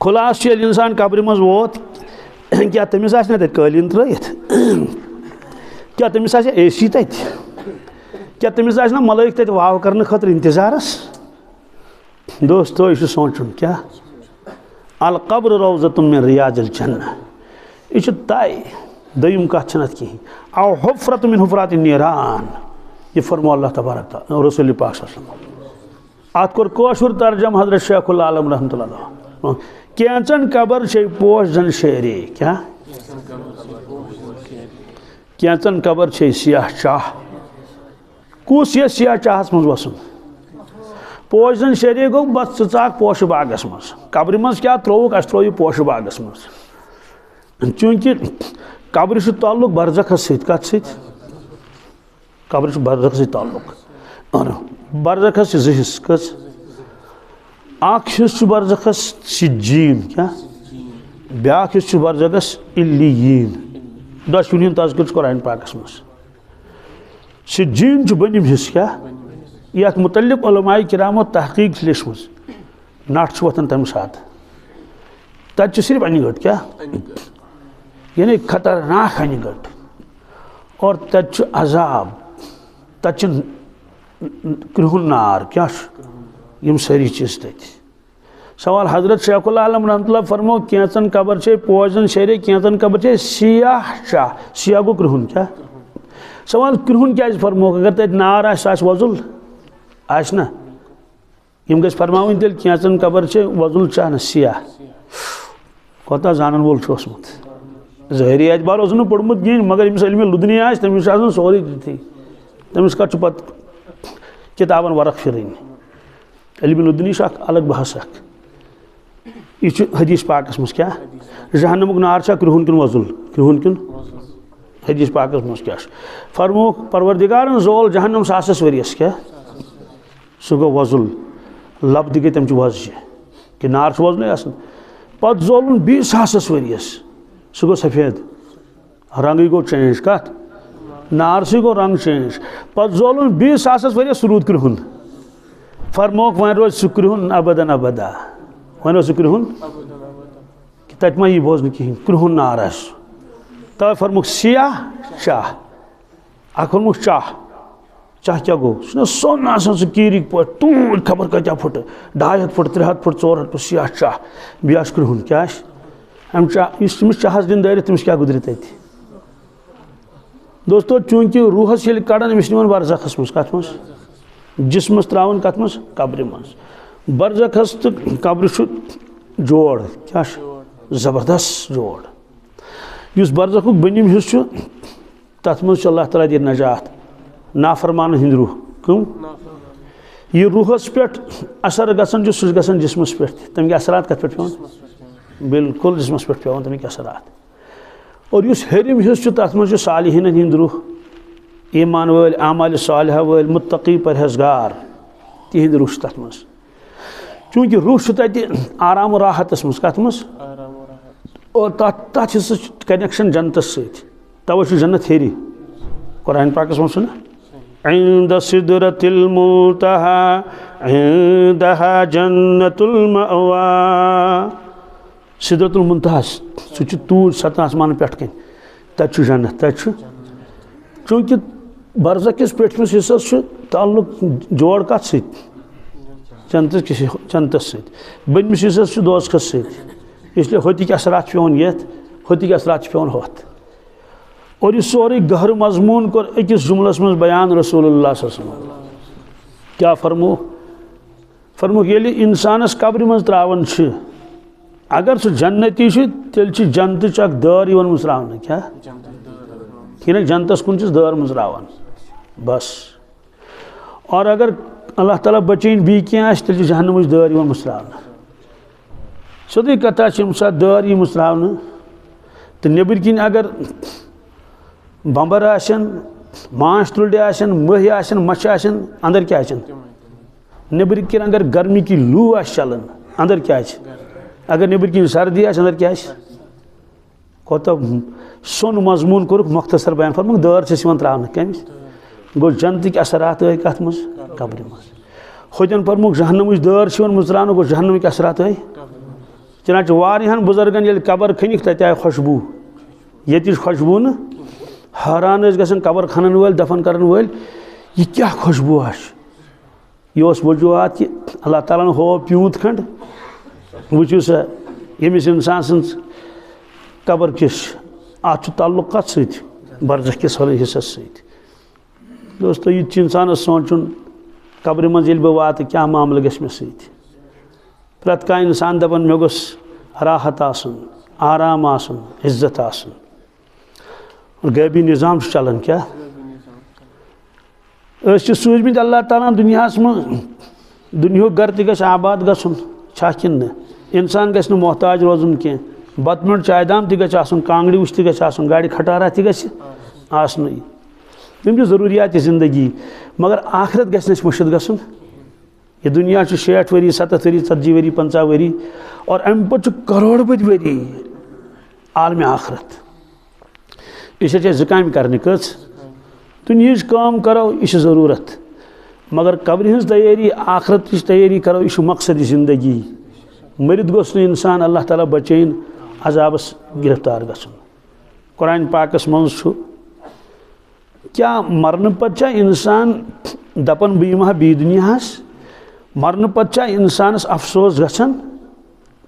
خلاص یل انسان قبر مز ووت کیا تمس آس نا تت قالین ترٲیِتھ کیا تمس آس اے سی تت کیا تمس آس نا ملائک تت واو کرنے خاطر انتظارس دوستو یہ سوچن کیا القبر روضۃ من ریاض الجنہ یہ طے دم کت چھ کہین او حفرۃ من حفرات النیران یہ فرمو اللہ تبارک تعالیٰ رسول پاک صلی اللہ علیہ وسلم ات کور کوشر ترجم حضرت شیخ العالم رحمۃ اللہ کینچن قبر چھ پوش زن شیرے کیا کینچن قبر چھ سیاہ چاہ کس یہ سیاہ چاہس مز وسن پوش زن شیرے گو بس ژاک پوش باغس مز قبر مز کیا تروک اس ترو یہ پوش باغس مز چونکہ قبر چھ تعلق برزخس ست کت ست قبر چھ برزخس ست تعلق برزخس چھ زٕ حصہٕ کٔژ اکھ حصہٕ چھُ برزخس سجین کیا بیاکھ حصہٕ چھُ برزخس علیین دۄشوٕنی ہُنٛد تذکر چھُ قرآن پاکس مز سجین چھُ بٔنِم حصہٕ کیا یتھ متعلق علماء کرامو تحقیق لیچھمٕژ نٹ چھ وتھان تمہِ ساتہٕ تتہِ چھُ صرف انہِ گٔٹ کیا یعنی خطرناک انہِ گٔٹ اور تتہِ چھُ عذاب تتہِ چھُ کرٛہُن نار کیا یم ساری چیز تتہِ سوال حضرت شیخ العالم رحمۃ اللہ فرمو کینچن قبر چھ پوشن شیرے کینچن قبر چھ سیاہ چاہ سیاہ گو کرٛہُن کیا سوال کرٛہُن کیازِ فرمو اگر تتہِ نار آسہِ آسہِ وۄزُل آس نا یم گژھِ فرماوٕنۍ تیٚلہِ کینٛژن قبر چھ وۄزُل چاہ نا سیاہ کوتاہ زانن وول چھُ اوسمُت ظٲہری اعتبار اوس نہٕ پوٚرمُت کِہیٖنۍ مگر ییٚمِس علمِ لُدنی آسہِ تٔمِس چھُ آسان سورُے تِتھٕے تٔمِس کتھ چھُ پتہٕ کِتابن ورق پھِرٕنۍ علمِ لُدنی چھُ اکھ الگ بحث اکھ یہ چھُ حدیث پاکس مز کیا جہنمُک نار چھا کرٛہُن کِنہٕ وۄزُل کرٛہُن کِنہٕ حدیث پاکس مز کیا فرمووُکھ پروردگارن زول جہنم 1000 ؤرِیس کیا سہ گو وۄزُل لب تہِ گٔے تِم چھِ وۄزجہِ کہ نار چھُ وۄزلُے آسان پتہٕ زولُن 20,000 ؤرِیس سہ گو سفید رنگٕے گو چینج کت نارسٕے گو رنگ چینج پتہٕ زولُن 20,000 ؤرِیس سہ روٗد کرٛہُن فرمووُکھ وۄنۍ روزِ سہ کرٛہُن ابدن ابدا وۄنۍ اوس سہ کرٛہُن کہ تتہِ ما یی بوزنہٕ کِہیٖنۍ کرٛہُن نار آسہِ توے فرمووُکھ سیاہ چاہ اکھ ووٚنمُکھ چاہ چاہ کیا گو سہ سون آسان سہ کیٖرِک پٲٹھۍ توٗرۍ خبر کۭتیاہ پھٕٹہٕ 200 پھٕٹہٕ 300 پھٕٹہٕ 400 پھٕٹہٕ سیاہ چاہ بیٚیہِ آسہِ کرٛہُن کیاہ آسہِ امہِ چاہ یُس تٔمِس چاہس دِن دٲرِتھ تٔمِس کیاہ گُزرِ تتہِ دوستو چوٗنٛکہِ روحس ییٚلہِ کڑان أمِس نِوان برزخس مز کتھ مز جسمس تراون کت مز قبرِ مز برزخس تہٕ قبرِ چھُ جوڑ کیا زبردست جوڑ یُس برزخُک بٔنِم حصہٕ چھُ تتھ مز چھُ اللہ تعالیٰ دِیہِ نجات نافرمانن ہٕنٛدۍ روح کٕم یہ روحس پٮ۪ٹھ اثر گژھان چھُ سُہ چھُ گژھان جسمس پٮ۪ٹھ تہِ تمِکۍ اثرات کتھ پٮ۪ٹھ پیٚوان بالکل جسمس پٮ۪ٹھ پیٚوان تمِکۍ اثرات اور یُس ہیٚرِم حصہٕ چھُ تتھ منٛز چھُ صالحیٖنن ہٕنٛدۍ روح ایمان ول اعمال صالحہ ول متقی پرہیزگار تہند روح تت مز چونکہ روح تتہ آرام و راحتس مز کت مز اور تت حصہ کنیکشن جنتس ست توے جنت ہیری قرآن پاکس مز عند صدرۃ المنتہی عندہا جنت المأوی صدرۃ المنتہی سہ تور ستن آسمان پٮ۪ٹھ کن تت جنت تت چونکہ برزخ کس پیٹھمس حصس تعلق جوڑ کت ست جنتس ست بٔنمِس حصس دوزخس ست اس لیے ہوتک اثرات پیون یت ہوتک اثرات پیون ہوت اور یہ سورے گہر مضمون کور اکس جملس مز بیان رسول اللہ صلی اللہ علیہ وسلم کیا فرمو ییٚلہِ انسانس قبر مز تراون اگر سہ جنتی تیل جنتچ اخ دار یوان مزراون کیا جنتس کن چس دار مزراون بس اور اگر اللہ تعالیٰ بچین بی کیا تیل جہنمچ دار یوان مزراون سیودے کتھا یم سات دار یہ مزراون تو نیبر کن اگر بمبر آسن ماچھ تلڈے آسن مہی آسن مچھ آسن اندر کیا آسن نیبر کن اگر گرمی کی لو آس چلان اندر کیا آس اگر نیبر کن سردی آس اندر کیا آس کوتا سون مضمون کورک مختصر بیان فرموک دار چھس یوان تراونہ کمس گو جنتک اثرات آئی کت مز قبر مز ہوتن فرموک جہنمچ دار چھ یوان مزراونہ گو جہنمک اثرات آئی چنانچہ واریاہن بزرگن یل قبر کھنک تتہ آئی خوشبو یتچ خوشبو نا حیران گژھان قبر کھنن ول دفن کرن ول یہ کیا خوشبو آس یہ وجوہات کہ اللہ تعالیٰ ہو پیوت کھنڈ وچو سا یمس انسان سن قبر کس ات تعلق کت ست برزخ کس حصس ست دوستو یہ انسانس سوچن قبر مز یل بہ وات کیا معاملہ گژھِ مے ست پرت کانٛہہ انسان دپان مے گوٚژھ راحت آسن آرام آسن عزت آسن اور غیبی نظام چلان کیا سوزمت اللہ تعالیٰ دنیاس من دنیا گر تہ گژھِ آباد گژھن چھا کن انسان گژھِ نہٕ محتاج روزن کی بت منٹ چائے دام تہ گژھِ آسن کانگڑی وش تہ گژھِ آسن گاڑی کھٹارا تہ گژھِ آسن تم ضروریات زندگی مگر آخرت گژھِ نہٕ مشد گژھن یہ دنیا 60 ؤری 70 ؤری 40 ؤری 50 ؤری اور ام پتہ کروڑ بد ؤری عالم آخرت یہ زکام کرنے کچھ دنہچ کام کرو یہ ضرورت مگر قبر ہز تیاری آخرت تیاری کرو یہ مقصد زندگی مرد گوس نہ انسان اللہ تعالیٰ بچین عذابس گرفتار گژھن قرآن پاکس مز کیا مرن پتہ انسان دپان بہ یمہا بی دنیاہس مرن پتہ انسانس افسوس گژھان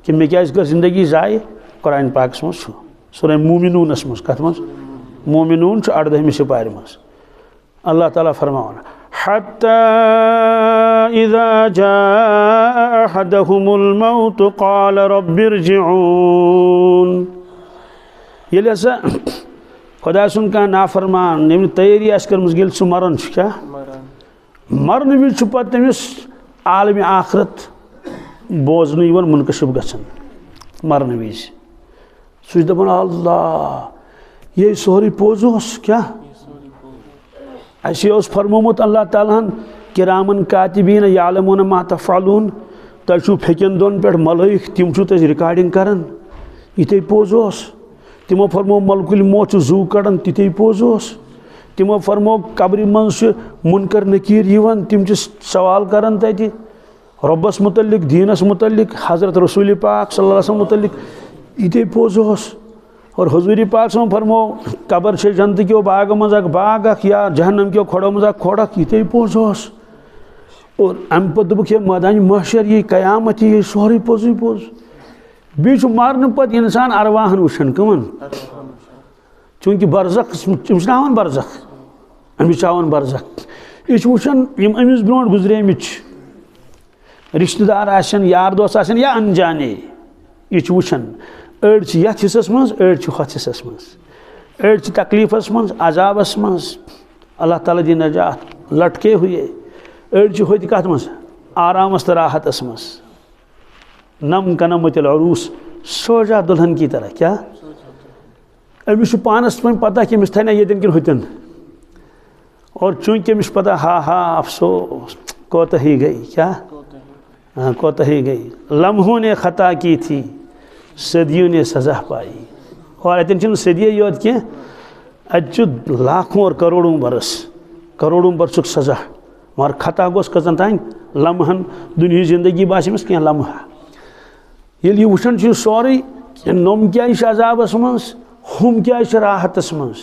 کہ مے کیازِ کر زندگی ضائع قرآن پاکس مز سورہ مومنونس مز کت مز مومنون 18 سپارِ مز اللہ تعالیٰ فرماون حتی اذا جاء احدهم الموت قال رب ارجعون یل ہسا خدا سن کا نافرمان یمن تیاری آس کرمز یل سہ مرن کیا مرن وز پتہ تمس عالم آخرت بوزن یوان منکشف گژھان مرن وز سہ دپان اللہ یہ سوری پوز کیا اسی فرمومت اللہ تعالیٰ کرامن کاتبین یعلمون ما تفعلون تہ پھیکن دون پہ ملائک تم تھی ریکارڈنگ کران یہ پوز تمو فرمو ملک الموت زو کڑان تھی پوز تمو فرمو قبر مز منکر نکیر یوان تم سوال کران تتہ ربس متعلق دینس متعلق حضرت رسول پاک صلی اللہ علیہ وسلم متعلق یہ پوز اور حضور پاک صلی اللہ علیہ وسلم فرمو قبر سے جنت کیو باغ مز اخ باغ اخ یا جہنم کیو کھوڑو مز اخ کھوڑ اخ یہ پوز اور ام پتہ دبک یہ میدان محشر یہ قیامت یہ سوری پوزی پوز بیچ مارن پتہ انسان ارواحن وچھن کمن چونکہ برزخ امس برزخ امس برزخ یہ وچھن یم امس برونٹ گزریمت رشتہ دار آسن یار دوست آسن یا انجانے یہ وچھن اڑ یت حصس مز اڑ ہوت حصس مز اڑ تکلیفس مز عذابس مز اللہ تعالیٰ دی نجات لٹکے ہوئے اڑ ہوت کت مز آرامس تو راحتس مز نم کنمت العروس سوجا دلہن کی طرح کیا امس پانس پتہ کہ امس تھینا یتن کن ہوتن اور چونکہ مش پتہ ہا افسوس کوتاہی گئی، کیا کوتاہی گئی، لمحوں نے خطا کی تھی صدیوں نے سزا پائی. اور اتن چھن صدیے یوت کی اتچ لاکھوں اور کروڑوں برسک سزا، مگر خطا گوس کتن تان لمحن دنیا زندگی باسمس کی لمحہ. یل یہ وچھن چھ سوری نوم کیا عذابس مز ہم کیا راحتس مز،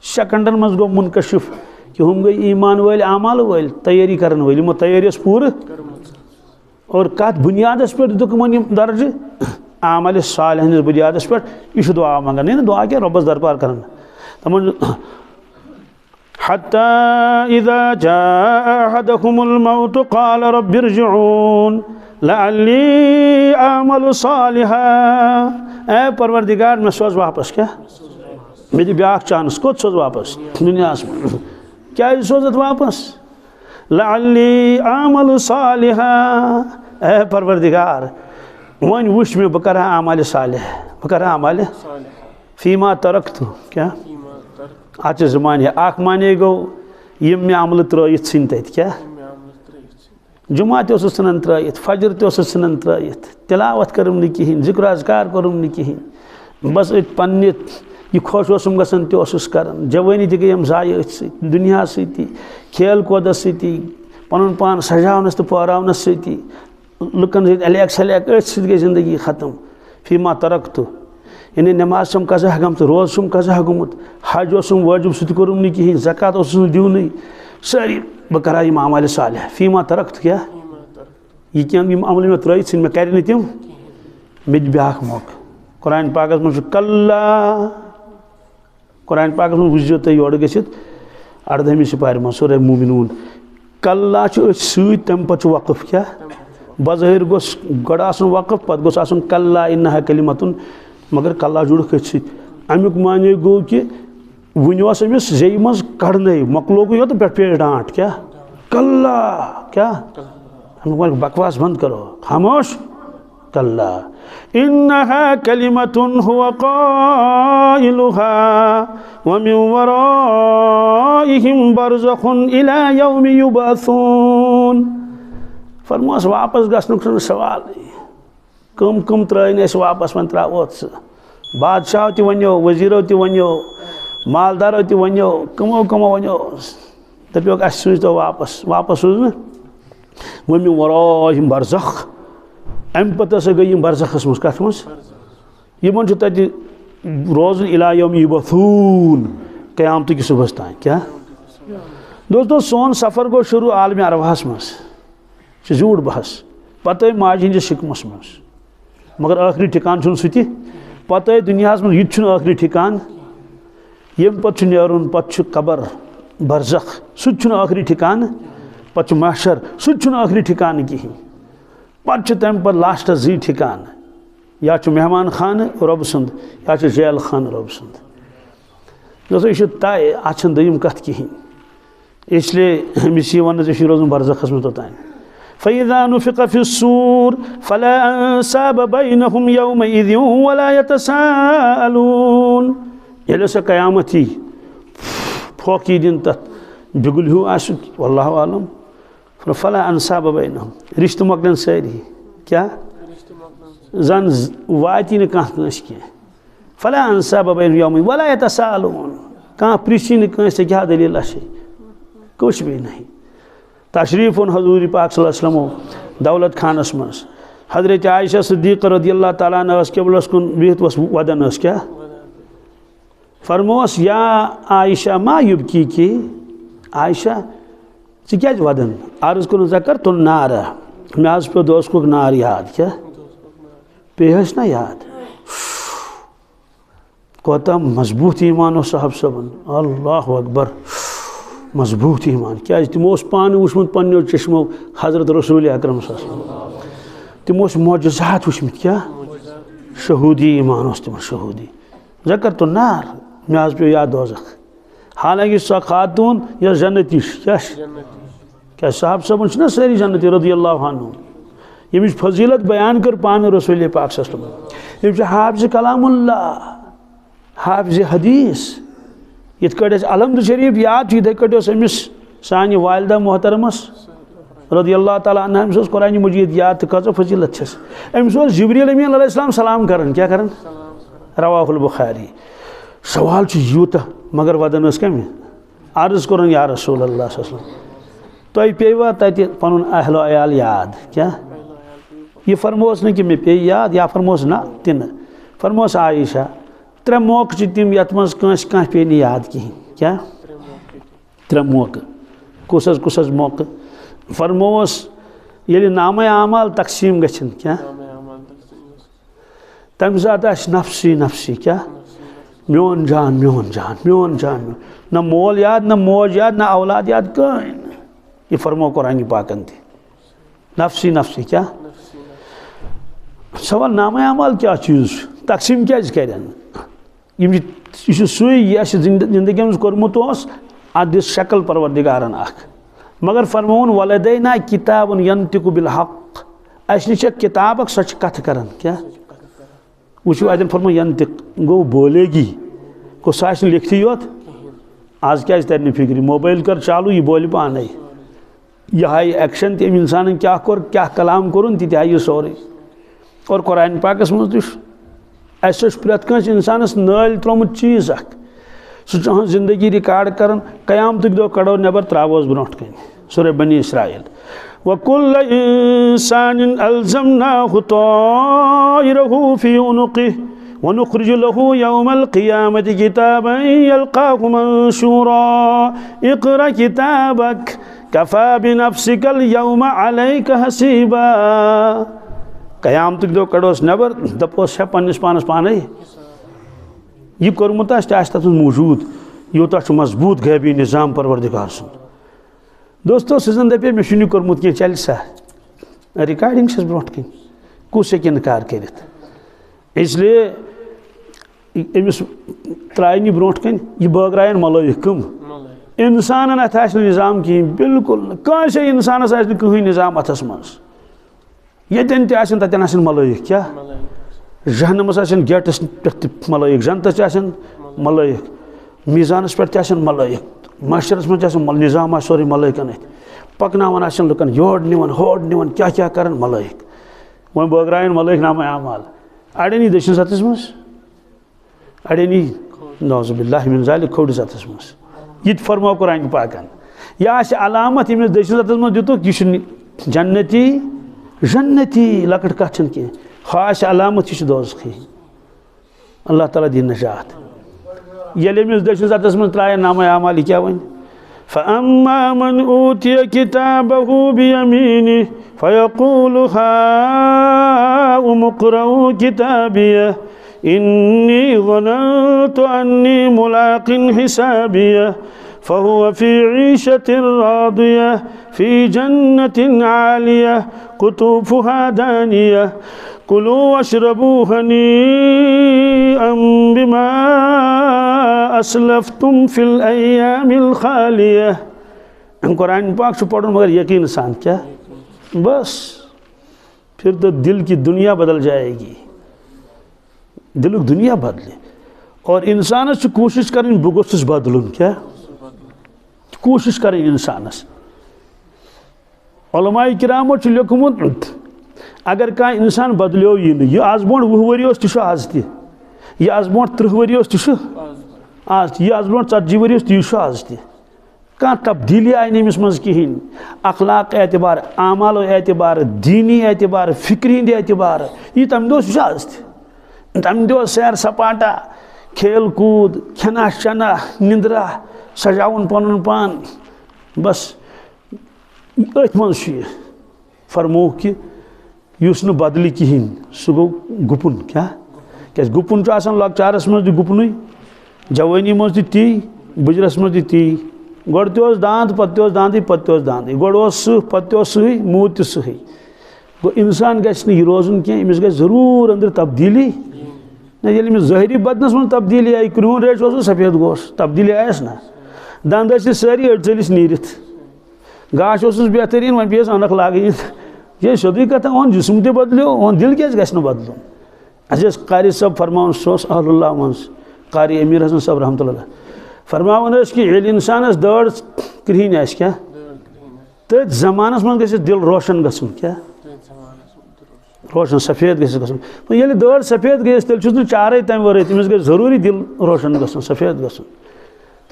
سیکنڈن مز گو منکشف کہ ہم گئی ایمان ول اعمال ول تیاری کرن ول یمو تیاری اس پور اور کت بنیادس پہ دکمن درجہ عمل صالح ہندس بنیادس پہ یہ دعا منگان، نہیں دعا کیا ربس دربار کرن. تمن حتى إذا جاء أحدهم الموت قال رب ارجعون لعلی اعمل صالحا. اے پروردگار میں سوز واپس، کیا میں دی بیاکھ چانس کوت سوز واپس دنیا میں، کیا سوزت واپس لعلی اعمل صالحا. اے پروردگار ون وش میں بکرہ اعمال صالح، بکرہ اعمال فیما ترکت، کیا آج زمانے اخ مانے گو یم میں عمل ترائیت سن تت، کیا جمعہ تہ اوسس ژھنان ترائیت، فجر تہ اوسس ژھنان ترائیت، تلاوت کرم نہ کہین، ذکر اذکار کرم نہ کہین، بس ات پنہ یہ خوش اوسم گژھان تہ اوسس کران. جوانی تہ گیم ضائع ات سۭتۍ دنیا سۭتی، کھیل کودس سۭتی، پنن پان سجاونس تہ پاراونس سۭتی، لکن سۭتۍ الیک سلیک ات سۭتۍ گئی زندگی ختم. فیما ترکت یعنی نماز چھم قضا گمت، روز چھم قضا گومت، حج اوسم واجب سہ تہ کوٚرُم نہٕ کہین، زکات اوسس نہٕ دیونٕے، ساری بہ کرا یم اعمال صالح. فیما ترکت، کیا یہ کیا عمل میں ترائیت سن میں کر نہ تم مے بیاکھ موقع. قرآن پاکس من کلا، قرآن پاکس من وچھو تھی یور گژھت 18 سپارِ من سورہ مومنون، کلا چھ أتھۍ سۭتۍ تمہ پتہٕ چھُ وقف، کیا بظٲہر گوٚژھ گۄڈٕ آسُن وقف پتہٕ گوٚژھ آسُن کلا انہا کلمتن، مگر کلا جُڑکھ أتھۍ سۭتۍ. امیُک معنی گوٚو کہ ون اوس أمِس زیٚیہِ منٛز کڑنے مۄکلوگٕے یوت پٮ۪ٹھ پیش ڈانٹ، کیا کلا، کیا بکواس بند کرو، خاموش. کلا انہا کلمۃ هو قائلها ومن ورائهم برزخ الى یوم یبعثون. فرموس واپس گژھنُک چھُنہٕ سوال، کم ترٲیِن أسۍ واپس وۄنۍ ترٛاووتھ ژٕ. بادشاہ تہِ ونیو، وزیرو تہِ ونیو، مالدارو تہِ ونیو، کمو ونیو، دپیوکھ اَسہِ سوٗزتو واپس سوٗز نہٕ. وَمِن وَرائِہِم برزخ، امہِ پتہٕ ہسا گٔے یِم برزخس منٛز، کتھ منٛز یِمن چھُ تتہِ روزُن اِلی یوم یبعثون، قیامتٕکہِ صبحس تانۍ. کیا دوستو سون سفر گوٚو شروع عالمِ ارواحس منٛز، چھُ زیوٗٹھ بحث، پتہٕ آے ماجہِ ہٕنٛدِس شِکمس منٛز، مگر ٲخری ٹھِکان چھُنہٕ سُہ تہِ. پتہٕ آے دُنیاہس منٛز یہِ تہِ چھُنہٕ ٲخری ٹھِکان، ییٚمہِ پتہٕ چھُ نیرُن، پتہٕ چھُ قبر برزخ، سُہ تہِ چھُنہٕ ٲخری ٹھِکانہٕ، پتہٕ چھُ محشر، سُہ تہِ چھُنہٕ ٲخری ٹھِکانہٕ کِہیٖنۍ. پتہٕ چھُ تمہِ پتہٕ لاسٹس زٕے ٹھِکانہٕ، یا چھُ مہمان خانہٕ رۄبہٕ سُنٛد، یا چھُ جیل خانہٕ رۄبہٕ سُنٛد. دوستو یہِ چھُ طے، اتھ چھنہٕ دوٚیِم کتھ کِہیٖنۍ، اس لیے أمِس یہِ وننہٕ ژےٚ چھُے روزُن برزخس منٛز توٚتانۍ. فإذا نفخ في الصور فلا أنساب بينهم يومئذ ولا يتساءلون. ییٚلہِ سۄ قیامت یی، پھوکھ یی دِنہٕ تتھ، بِگُل ہیوٗ آسہِ واللہ عالم، فلا انساب بینہم، رشتہٕ مۄکلن سٲری، کیا زن واتی نہٕ کانٛہہ کٲنٛسہِ کینٛہہ. فلا انساب بینہم یومئذ ولا یتساءلون، کانٛہہ پرژھی نہٕ کٲنٛسہِ ژےٚ کیٛاہ دٔلیٖل چھے، کچھ بھی نہیں. تشریف اوٚن حضور پاک صلی اللہ علیہ وسلم دولت خانس منٛز. حضرت عائشہ صدیقہ رضی اللہ تعالیٰ عنہ ٲس قبلس کُن بِہِتھ ؤژھ ودان ٲس، کیا فرموس یا عائشہ ما یبکیکی، عائشہ ژٕ کیٛازِ ودان؟ عرض کوٚرُن ذکرتُ النار، مےٚ حظ پیوٚو دوزخُک نار یاد. کیا پیٚیہِ حظ نا یاد؟ کوتاہ مضبوٗط ایٖمان اوس صاحب صٲبن، اللہ اکبر، مضبوٗط ایٖمان. کیٛازِ تِمو اوس پانہٕ وٕچھمُت پننیو چشمو حضرت رسول اکرم صلی اللہ علیہ وسلم، تِمو ٲسۍ معجزات وٕچھمٕتۍ. کیا شہوٗدی ایٖمان اوس تِمن، شہوٗدی. ذکرتُ النار، مےٚ حظ پیوٚو یاد دوزخ. حالانکہ سۄ خاتوٗن یۄس جنتی چھِ، کیا چھِ، کیا صاحب صٲبن چھِنہ سٲری جنتی رضی اللہ عنہ، ییٚمِچ فضیلت بیان کٔر پانہٕ رسول پاک صلی اللہ علیہ وسلم. یِم چھِ حافظ کلام اللہ، حافظ حدیث، یت کڑ الحمد شریف یاد یتھے کڑ امس سانہ والدہ محترمس رضی اللہ تعالیٰ عنہ امس قرآن مجید یاد تو کچھ فضیلت چھس امس جبریل امین علیہ السلام سلام کرن کیا کرن رواہ البخاری سوال یوتہ مگر ودن کم عرض کرن یا رسول اللہ صلی اللہ علیہ وسلم تہ پیوا تت پن اہل و عیال یاد کیا یہ فرموس نا کہ مے پی یاد یا فرموس نا تن فرموس عائشہ 3 موقع تم یت مز کنس کھانا پی نی یاد کہین کیا 3 موقع کس موقع فرموس یل نامہ اعمال تقسیم گھن کیا تمہ سات نفسی نفسی کیا میون جان میون جان میون جان نہ مول یاد نہ موج یاد نہ اولاد یاد کہیں یہ فرمو قرآن پاکن تھی نفسی نفسی کیا سوال نامہ اعمال کیا چیز تقسیم کیا کرن یہ سوئی یہ زندگی مز کورمت اد شکل پروردگارن اخ مگر فرمون ولدینا کتاب ینطق بالحق اس نش کتاب اخ سچ کت کرن کیا وچو ادن فرمو ینطق گو بولے گی کو ساش لکھتی یوت آج کیا ترنی فکری موبائل کر چالو یہ بول پانے یہ ہائی ایکشن تم انسان کیا کور کیا کلام کرن تی آئی سورے اور قرآن پاکس مز اس پریت کنس انسانس نال ترومت چیز اخ سہ چاہن زندگی ریکارڈ کرن قیامت دو کڑو نبر تراوس برونٹ کن سورہ بنی اسرائیل وَكُلَّ إِنسَانٍ أَلْزَمْنَاهُ طَائِرَهُ فِي عُنُقِهِ وَنُخْرِجُ لَهُ يَوْمَ الْقِيَامَةِ كِتَابًا يَلْقَاهُ مَنشُورًا اقْرَأْ كِتَابَكَ كَفَى بِنَفْسِكَ الْيَوْمَ عَلَيْكَ حَسِيبًا قیامت دو کڑوس نبر دپوس پنس پانس پانے یہ کورمت تت موجود یوتہ مضبوط غیبی نظام پروردگار سن دوستو سن دپے مے یہ کورمت کی چل سا ریکارڈنگ چھس برونٹ کن کس ہیکہ انکار کرت اس لیے امس ترائنی برونٹ کن یہ بٲگرایَن ملائک کم انسانن ات نظام کہین بالکل کانس انسانس کہین نظام اتس مز یتن تتن ملائک کیا جہنمس گیٹس پہ ملائک جنتس ملائک میزانس پہ ملائک معاشرس من نظام سوری ملائکن پکناون لکن یور نون ہور نون کیا کرن ملائک وہ بٲگرایَن ملائک نامہ اعمال اڑینی دشن ستس مز اڑینی نعوذ باللہ من ذالک کھوڑ ستس مز یہ فرمو قرآن پاکن یا علامت یمس دشن ستس مز دتک یہ جنتی جنتی لکٹ کت کی خاص علامت یہ دوزخی اللہ تعالیٰ دی نجات یل امس دشن ستس من ترائن نامہ اعمال کیا ون فَأَمَّا مَنْ أُوتِيَ كِتَابَهُ بِيَمِينِهِ فَيَقُولُ هَاؤُمُ اقْرَءُوا كِتَابِيَهْ إِنِّي ظَنَنتُ أَنِّي مُلَاقٍ حِسَابِيَهْ فهو في عيشة راضية في جنة عالية قطوفها دانية كلوا واشربوا هنيئا بما أسلفتم في الأيام الخالية قرآن پاک سے پڑھن مگر یقین سان کیا بس پھر تو دل کی دنیا بدل جائے گی دل کی دنیا بدلے اور انسان سے کوشش کریں بگوسس بدلن کیا کوشش کریں انسانس علماء کرامو لکھمت اگر کان انسان بدلیو یہ آز برو 20 ؤری تہ آز تہ یہ آز برو 30 ؤری تہ آز تہ یہ آز برو 40 ؤری تہ آز تہ کان تبدیلی آئی نمس مز کہین اخلاق اعتبار اعمال اعتبار دینی اعتبار فکری ہند اعتبار یہ تم دہ آز تہ تم دہ سیر سپاٹا کھیل کود کھینا چنا نندرا سجاون پن پان بس ات مز فرمو کہ اس بدلی کہین سہ گو گپن کیا گپن لکچارس مز گپن جوانی مز تی بجرس مز تی گۄڈٕ تہِ اوس داند پتہٕ تہِ اوس داندٕے پتہٕ تہِ اوس داندٕے گۄڈٕ اوس سٕہہ پتہٕ تہِ اوس سٕہٕے موٗد تہِ سٕہٕے گوٚو اِنسان گژھِ نہٕ یہِ روزُن کینٛہہ أمِس گژھِ ضروٗر أنٛدرٕ تبدیٖلی نہ ییٚلہِ أمِس ظٲہری بدنس منٛز تبدیٖلی آیہِ کرٛہُن ریش اوس سفید گوس تبدیٖلی آیَس نہ دند ٲسۍ سٲری أڑۍ ژٔلِس نیٖرِتھ گاش اوسُس بہتریٖن وۄنۍ پیٚیَس اَنکھ لاگٕنۍ یہِ سیوٚدُے کتھا اون جسم تہِ بدلیو اون دل کیٛازِ گژھِ نہٕ بدلُن اَسہِ ٲس قاری صٲب فرماوان سُہ اوس اہل اللہ منٛز قاری امیر حسن صٲب رحمتہ اللہ فرماون اس کہ یل انسانس دٲڑ کرہین آسہِ کیا تٔتھۍ زمانس منٛز گژھِ دل روشن گژھُن کیا روشن سفید گژھِ گژھُن ییٚلہِ دٲڑ سفید گٔیَس تیٚلہِ چھُس نہٕ چارے تمہِ ورٲے تٔمِس گژھِ ضروٗری دل روشن گژھُن سفید گژھُن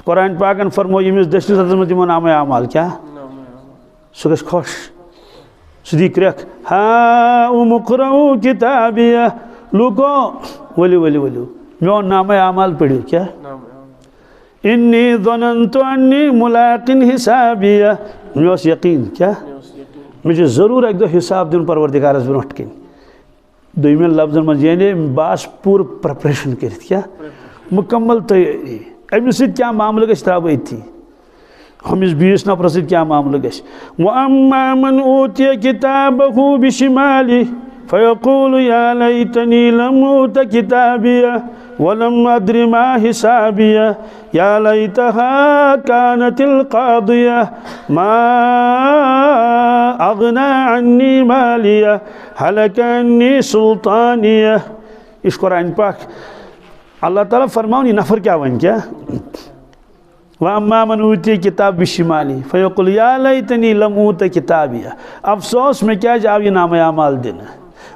قرآن پاکن فرمو ییٚمِس دٔچھنِس ہتس منٛز دِمو نامے اعمال کیا سُہ گژھِ خۄش سُہ دی کرٛٮ۪کھ ہا اقرؤ کتابیہ لوٗکو ؤلِو ؤلِو ؤلِو میون نامے اعمال پٔرِو کیا انی ظننت انی ملاقٍ حسابیہ مےٚ اوس یقیٖن کیا مےٚ چھُ ضروٗر اکہِ دۄہ حساب دیُن پروردگارس برونٛٹھ کَنۍ دوٚیمٮ۪ن لفظن منٛز یعنی بہٕ آسہٕ پوٗرٕ پریپریشن کٔرِتھ کیا مُکمل تیٲری أمِس سۭتۍ کیٛاہ معاملہٕ گژھِ ترٛاوٕ بہٕ أتھی ہُمِس بیٚیِس نفرس سۭتۍ کیٛاہ معاملہٕ گژھِ وَأَمَّا مَنْ أُوتِیَ کِتابَهُ بِشِمَالِهِ فَيَقُولُ يَا لَيْتَنِي لَمْ أُوتَ كِتَابِيَهْ وَلَمْ أَدْرِ مَا حِسَابِيَهْ يَا لَيْتَهَا كَانَتِ الْقَاضِيَةَ مَا أَغْنَى عَنِّي مَالِيَهْ هَلَكَ عَنِّي سُلْطَانِيَهْ اس قرآن پاک اللہ تعالیٰ فرماؤن یہ نفر کیا ون کیا وَأَمَّا مَنْ أُوتِیَ کِتاب بِشِمَالِهِ فَيَقُولُ يَا لَيْتَنِي لَمْ أُوتَ كِتَابِيَهْ افسوس میں کیا آو یہ نامہ اعمال دن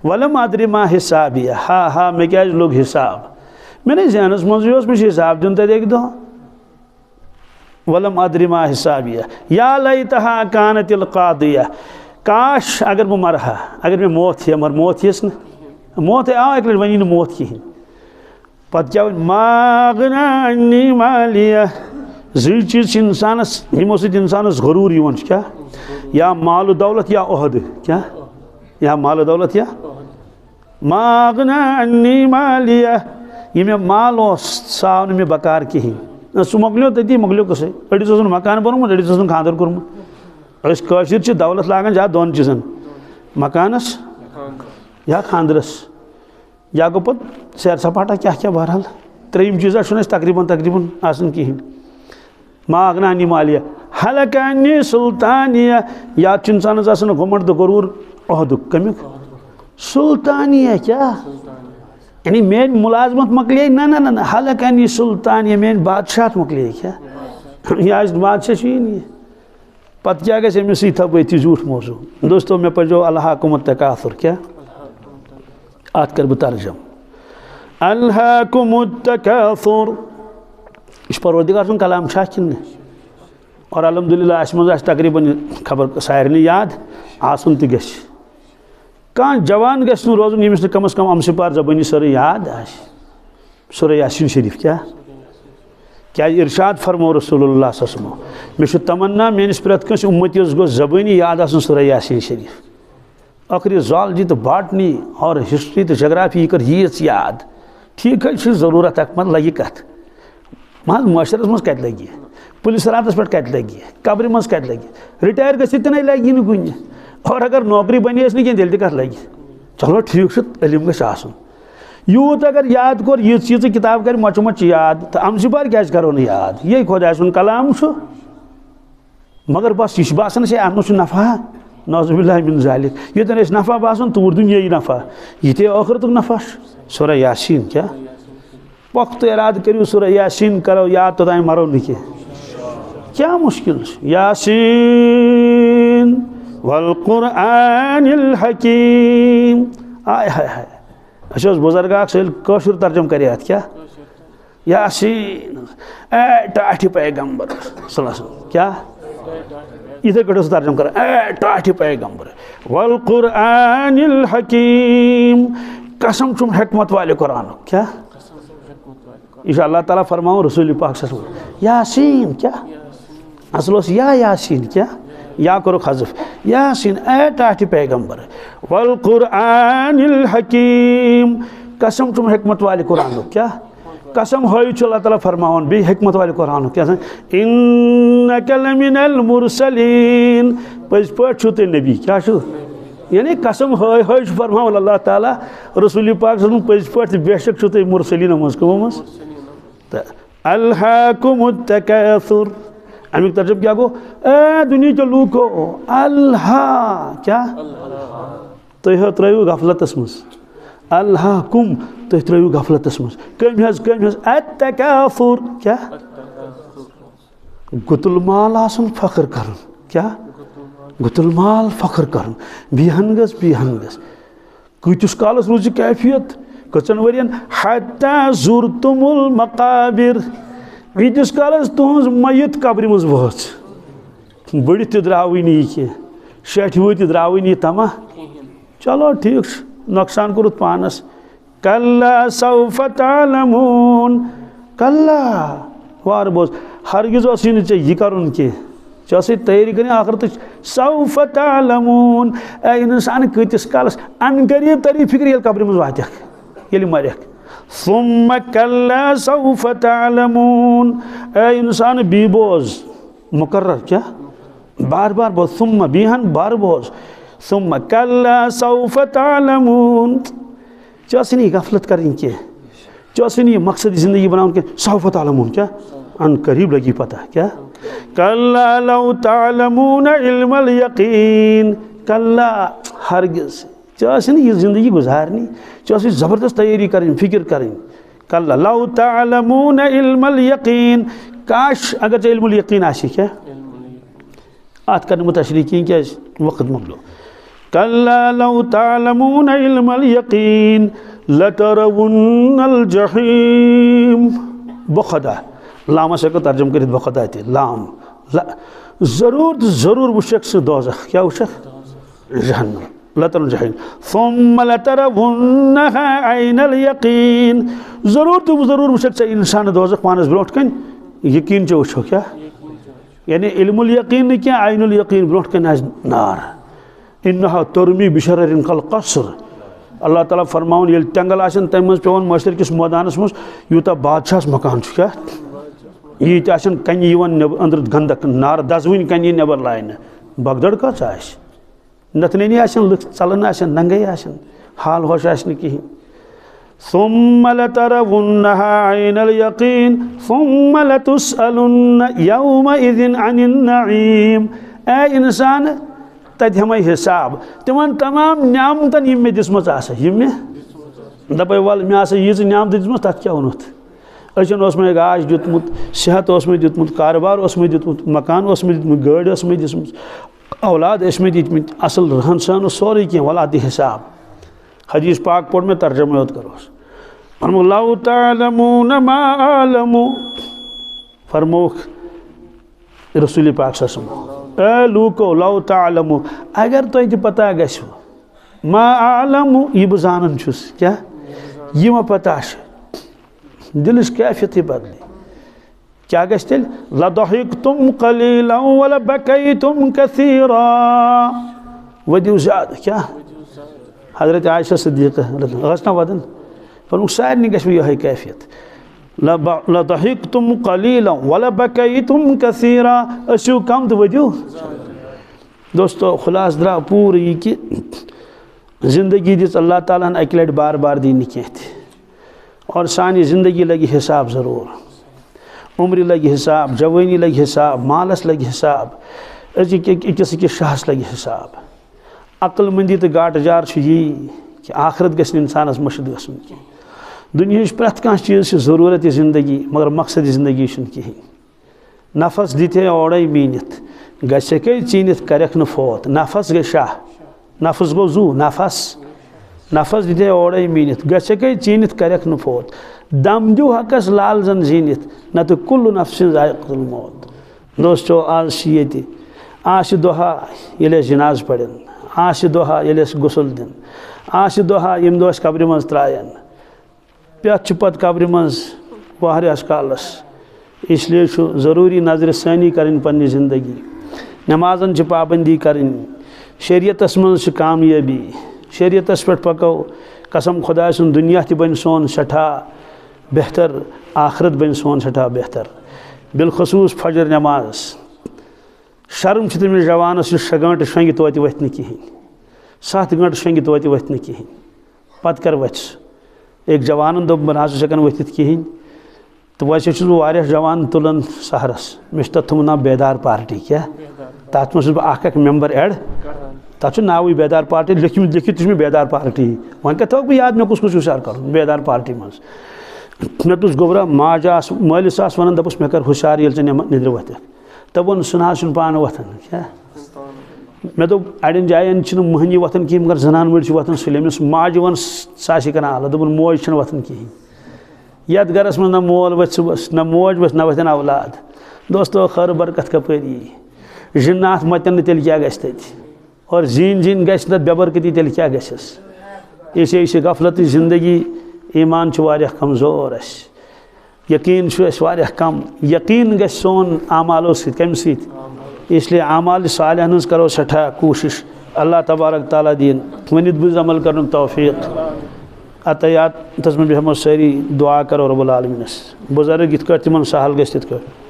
وَلَمْ أَدْرِ مَا حِسَابِيَهْ ہا میں کیا لوگ حساب میں نے ذہنس منٛز یہِ اوس مےٚ چھُ حساب دیُن تتہِ اکہِ دۄہ وَلَمْ أَدْرِ مَا حِسَابِيَهْ یا لَيْتَهَا كَانَتِ الْقَاضِيَةَ کاش اگر بہٕ مرٕ ہا اگر مےٚ موت یِیہِ مگر موت یِیَس نہٕ موت آو اکہِ لٹہِ وۄنۍ یی نہٕ موت کِہیٖنۍ پتہٕ کیا ما أغنى عني مالِيَهْ زٕ چیٖز چھِ انسانس یِمو سۭتۍ انسانس غروٗر یِوان چھُ کیا یا مال و دولت یا عہدٕ کیا یا مال و دولت یا ما أغنى عني مالِيَهْ یہ مےٚ مال اوس سُہ آو نہٕ مےٚ بکار کِہیٖنۍ سُہ مۄکلیو تٔتی مۄکلیو قٕصے أڑِس اوسُن مکان بوٚرمُت أڑِس اوسُن خانٛدر کوٚرمُت أسۍ کٲشِرۍ چھِ دولت لاگان زیادٕ دۄن چیٖزن مکانس یا خانٛدرس یا گوٚو پتہٕ سیر سپاٹا کیٛاہ کیٛاہ بہرحال ترٛیٚیِم چیٖزا چھُنہٕ اَسہِ تقریٖباً آسان کِہیٖنۍ ما أغنى عني مالِيَهْ هَلَكَ عَنِّي سُلطانِيَهْ یا چھُ انسانس آسان گھمنٛڈ تہٕ غروٗر عہدُک کمیُک سُلطانِیَہ کیا یعنی میٲنۍ مُلازمت مۄکلے نہ نہ نہ هَلَكَ عَنِّي سُلطانِیَہ میٲنۍ بادشاہت مۄکلے کیا یہِ آسہِ بادشاہ چھُیی نہٕ یہِ پتہٕ کیٛاہ گژھِ أمِس سۭتۍ تھاو بہٕ أتھی زیوٗٹھ موضوٗع دوستو مےٚ پٔرزیو الہاکُم التکاثر کیا ات کر بہٕ ترجم الہاکُم التکاثر یہ پروردگار سن کلام چھا کِنہٕ اور الحمدللہ اَسہِ منٛز آسہِ تقریٖباً خبر سارنٕے یاد آسُن تہِ گژھِ کانٛہہ جوان گژھِ نہٕ روزُن ییٚمِس نہٕ کم از کم امسِپار زبٲنی سورُے یاد آسہِ سورہ یاسین شریف کیا کیٛازِ ارشاد فرمو رسول اللہ صلی اللہ علیہ وسلم مےٚ چھُ تمنا میٲنِس پرٛٮ۪تھ کٲنٛسہِ اُمتیس گوٚژھ زبٲنی یاد آسُن سورہ یاسین شریف ٲخری زالجی تہٕ باٹنی اور ہسٹری تہٕ جغرافی یہِ کٔر ییٖژ یاد ٹھیٖک حظ چھِ ضروٗرت اکھ منٛز لگہِ کتھ مطلب معاشرس مز کتہِ لگہِ پُلیٖس راتس پٮ۪ٹھ کتہِ لگہِ قبرِ منٛز کتہِ لگہِ رِٹایر گٔژھِتھ تہِ نَے لگہِ نہٕ کُنہِ اور اگر نوکری بنیس نہٕ کینٛہہ تیٚلہِ تہِ کتھ لگہِ چلو ٹھیٖک چھُ علم گژھِ آسُن یوٗت اگر یاد کوٚر یِژھ یِژھ کِتاب کرِ مۄچہِ مۄچہِ یاد تہٕ امسِپار کیٛازِ کرو نہٕ یاد یہِ خۄداے سُنٛد کلام چھُ مگر بس یہِ چھُ باسان اَسے اتھ منٛز چھُ نفع نعوذ باللہ من ذالک ییٚتٮ۪ن اَسہِ نفع باسان توٗرۍ دُنیٲیی نفع ییٚتہِ ٲخرتُک نفع چھُ سورہ یاسین کیٛاہ پختہٕ ارادٕ کٔرِو سورہ یاسین کرو یاد توٚتام مرو نہٕ کینٛہہ کیٛاہ مُشکل چھُ یاسین والقرآن الحکیم آے ہاے ہاے اَسہِ اوس بُزرگ اکھ سُہ ییٚلہِ کٲشُر ترجم کرِ اتھ کیٛاہ یاسین اے ٹاٹھِ پیغمبر صلی اللہ علیہ وسلم کیٛاہ یِتھے کٲٹھۍ اوس ترجم کران اے ٹاٹھِ پیغمبر والقرآن الحکیم قسم چھُم حکمت والہِ قرآنُک کیٛاہ یہ چھُ اللہ تعالیٰ فرماوان رسول پاک صلی اللہ علیہ وسلم یاسین کیٛاہ اصل اوس یا یاسین کیٛاہ یا کوٚرُکھ حذف یاسین اے ٹاٹھِ پیغمبر والقرآن الحکیم قسم چھُم حکمت والہِ قرآنُک کیٛاہ قسم ہٲیِتھ چھُ اللہ تعالیٰ فرماوان بیٚیہِ حکمت والہِ قرآنُک کیٛاہ اِنَّکَ لَمِنَ الْمُرسَلیٖن پٔزۍ پٲٹھۍ چھُو تُہۍ نبی کیٛاہ چھُ یعنی قسم ہٲے ہٲے چھُ فرماوان اللہ تعالیٰ رسول پاک صلی اللہ علیہ وسلم پٔزۍ پٲٹھۍ تہٕ بے شک چھُو تُہۍ مُرسلیٖنو منٛز کٕمو منٛز تہٕ الہاکُم التکاثر امیُک ترجمہ کیا گوٚو اے دُنہیٖکیو لوٗکو الہا کیٛاہ تُہۍ ترٛٲیِو غفلتس منٛز الہاکُم تُہۍ ترٛٲیِو غفلتس منٛز کٔمۍ حظ التکاثر کیٛاہ گُتُل مال آسُن فخر کرُن کیا گُتُل مال فخر کرُن بیہن گژھِ کۭتِس کالس روٗز یہِ کیفیت کٔژن ؤرین حتیٰ زُرتُم المقابر ییٖتِس کالس تُہنٛز میت قبرِ منٛز وٲژ بٔڑِتھ تہِ درٛاوٕے نہٕ یہِ کینٛہہ شیٹھِ وٲتۍ تہِ درٛاوٕے نہٕ یہِ تما چلو ٹھیٖک چھُ نۄقصان کوٚرُتھ پانس کلّا سوف تعلمون کلّا وارٕ بوز ہرگز اوسُے نہٕ ژےٚ یہِ کرُن کینٛہہ ژےٚ ٲسٕے تیٲری کرٕنۍ آخرتٕچ سوف تعلمون اے انسان کۭتِس کالس ان قریٖب تری فکر ییٚلہِ قبرِ منٛز واتٮ۪کھ ییٚلہِ مرٮ۪کھ ثم کلّا سوف تعلمون اے انسان بی بوز مقرر کیا بار بار بوز ثم بیہن بار بوز ثم کلّا سوف تعلمون ژےٚ ٲسٕے نہٕ یہِ غفلت کرٕنۍ کینٛہہ ژےٚ ٲسٕے نہٕ یہِ مقصد زندگی بناوُن کینٛہہ سوف تعلمون کیا ان قریب لگی پتہ کیا کلّا لو تعلمون علم الیقین کلّا ہرگز ژےٚ ٲسٕے نہٕ یہِ زندگی گزارنی ژےٚ ٲسٕے زبردست تیٲری کرٕنۍ فکر کرٕنۍ کلّا لو تعلمون علم الیقین کاش اگر ژےٚ علم الیقین آسہِ کیا اتھ کرنہٕ بہٕ تشریح کینٛہہ کیازِ وقت مۄکلیو کلّا لو تعلمون علم الیقین لترون الجحیم بخدا لامس ہیکو ترجم کرتھ بخدا تہِ لام ضرور وٕچھکھ ژٕ دوزخ کیا وٕچھکھ جہنم لترون جحیم ثم لترونها عین الیقین ضرور وٕچھکھ ژٕ انسان دوزخ پانس برونٹھ کن یقین چھ وٕچھو کیا یعنی علم الیقین نہٕ کینٛہہ عین الیقین برونٹھ کن آسہِ نار انہا ترمی بشرر کالقصر اللہ تعالیٰ فرماؤن ییٚلہِ ٹینگل آسن تمہِ منٛز پیوان مٲشر کِس مٲدانس منٛز یوٗتاہ بادشاہس مکان چھُ کیا ییٖتۍ آسن کنہِ یِوان أنٛدرٕ گنٛدک نار دزوٕنۍ کنہِ نٮ۪بر لاینہٕ بگدڑ کٔژ آسہِ نتنٲنی آسن لُکھ ژلان آسن ننگے آسن حال ہوش آسہِ نہٕ کِہیٖنۍ ثم لترونها عین الیقین ثم لتسألن یومئذ عن النعیم اے انسان تتہِ ہٮ۪مے حساب تِمن تمام نعمتن یِم مےٚ دِژمٕژ آسہٕ یِم مےٚ دپے ول مےٚ آسہٕ ییٖژٕ نعمتہٕ دِژمٕژ تتھ کیٛاہ ووٚنُتھ أچھن اوس مےٚ گاش دیُتمُت صحت اوس مےٚ دیُتمُت کاربار اوس مےٚ دیُتمُت مکان اوس مےٚ دیُتمُت گٲڑۍ ٲس مےٚ دِژمٕژ اولاد ٲسۍ مےٚ دِتمٕتۍ اصل رہن سہن اوس سورُے کینٛہہ ول اَدِ حساب حدیث پاک پوٚر مےٚ ترجمے یوت کروس فرمووُکھ لو تعلمون ما اعلم فرمووُکھ رسول پاک صلی اللہ علیہ وسلم اے لوٗکو لو تعلمو اگر تۄہہِ تہِ پتہ گژھِوٕ ما اعلم یہِ بہٕ زانان چھُس کیٛاہ یہِ مےٚ پتہ چھِ دِلٕچ کیفیتٕے بدلے کیٛاہ گژھِ تیٚلہِ لضحکتم قلیلا ولبکیتم کثیرا ؤدِو زیادٕ کیٛاہ حضرت عائشہ صدیقہ ٲس نا ودان فرمووُکھ سارنٕے گژھِ وۄنۍ یِہوٚے کیفیت لضحکتم قلیلا ولبکیتم کثیرا ٲسِو کم تہٕ ؤدِو دوستو خلاص درٛاو پوٗرٕ یہِ کہِ زندگی دِژ اللہ تعالیٰ ہن اکہِ لٹہِ بار بار دی نہٕ کینٛہہ تہِ اور سانہِ زندگی لگہِ حساب ضروٗر عمرِ لگہِ حساب جوٲنی لگہِ حساب مالس لگہِ حساب أکِس شاہس لگہِ حساب عقل مندی تہٕ گاٹہٕ جار چھُ یی کہ آخرت گژھِ نہٕ اِنسانس مٔشِد گژھُن کینٛہہ دُنیہٕچ پرٛٮ۪تھ کانٛہہ چیٖز چھِ ضروٗرت یہِ زندگی مگر مقصد زندگی چھُنہٕ کِہیٖنۍ نفس دِتھے اورے میٖنِتھ گژھکے ژیٖنِتھ کریکھ نہٕ فوت نفس گٔے شاہ نفس گوٚو زوٗ نفس دِتھے اورے میٖنِتھ گژھکے ژیٖنِتھ کریکھ نہٕ فوت دم دیو حقس لال زن زیٖنِتھ نتہٕ کُلُ نفسہِ ذائقۃ الموت دوستو آز چھِ ییٚتہِ آز چھِ دۄہا ییٚلہِ أسۍ جناز پرن آز چھِ دۄہا ییٚلہِ أسۍ غسل دِن آز چھِ دۄہا ییٚمہِ دۄہ أسۍ قبرِ منٛز ترٛاین پٮ۪تھ چھُ پتہٕ قبرِ منٛز واریاہس کالس اسلیے چھُ ضروٗری نظرِ ثٲنی کرٕنۍ پننہِ زندگی نٮ۪مازن چھِ پابندی کرٕنۍ شریعتس منٛز چھِ کامیٲبی شریعتس پٮ۪ٹھ پکو قسم خۄداے سُنٛد دُنیا تہِ بنہِ سون سٮ۪ٹھاہ بہتر آخرت بنہِ سون سٮ۪ٹھاہ بہتر بالخصوٗص فجر نٮ۪ماز شرم چھِ تٔمِس جوانس یُس 6 گٲنٛٹہٕ شۄنٛگہِ توتہِ وۄتھِ نہٕ کِہیٖنۍ 7 گٲنٛٹہٕ شۄنٛگہِ توتہِ وۄتھِ نہٕ کِہیٖنۍ پتہٕ کر وۄتھِ سُہ أکۍ جوانن دوٚپ بہٕ نہ حظ چھُس ہٮ۪کان ؤتھِتھ کِہیٖنۍ تہٕ ویسے چھُس بہٕ واریاہ جوان تُلان سہرس مےٚ چھُ تتھ تھوٚمُت ناو بیدار پارٹی کیٛاہ تتھ منٛز چھُس بہٕ اکھ ممبر ایڈ تتھ چھُ ناوٕے بیدار پارٹی لیکھِتھ تہِ چھُ مےٚ بیدار پارٹی وۄنۍ کتہِ تھاوکھ بہٕ یاد مےٚ کُس کُس ہُشار کرُن بیدار پارٹی منٛز مےٚ تُج گوٚبرا ماجہِ آس مٲلِس آس ونان دپُس مےٚ کر ہُشار ییٚلہِ ژٕ نِدرِ ؤتھِکھ دپن سُہ چھُنہٕ پانہٕ وۄتھان کیٛاہ مےٚ دوٚپ اَڑٮ۪ن جایَن چھِنہٕ مٔہنی وۄتھان کِہیٖنۍ مگر زنان مٔڑۍ چھِ وۄتھان سُلہِ أمِس ماجہِ ووٚن سُہ آسہِ کَران حالت دوٚپُن موج چھِنہٕ وۄتھان کِہیٖنۍ یَتھ گَرَس منٛز نہ مول وۄتھِ صُبحس نہ موج وۄتھِ نہ وۄتھن اولاد دوستو خٲر برکت کَپٲرۍ یی جِنات مَتٮ۪ن نہٕ تیٚلہِ کیٛاہ گژھِ تَتہِ اور زیٖنۍ گژھِ تَتھ بے برکتی تیٚلہِ کیٛاہ گژھٮ۪س اسلیے یہِ چھِ غفلتٕچ زندگی ایمان چھُ واریاہ کمزور اَسہِ یقیٖن چھُ اَسہِ واریاہ کم یقیٖن گژھِ سون اعمالو سۭتۍ کَمہِ سۭتۍ اسلیے اعمالِ صالحن ہٕنٛز کرو سٮ۪ٹھاہ کوٗشِش اللہ تبارک تعالیٰ دِیِن ؤنِتھ بوٗز عمل کرنُک توفیٖق عطیاتَس منٛز بیٚہمو سٲری دعا کرو رۄب العالمیٖنَس بُزرگ یِتھ کٲٹھۍ تِمن سہل گژھِ تِتھ کٲٹھۍ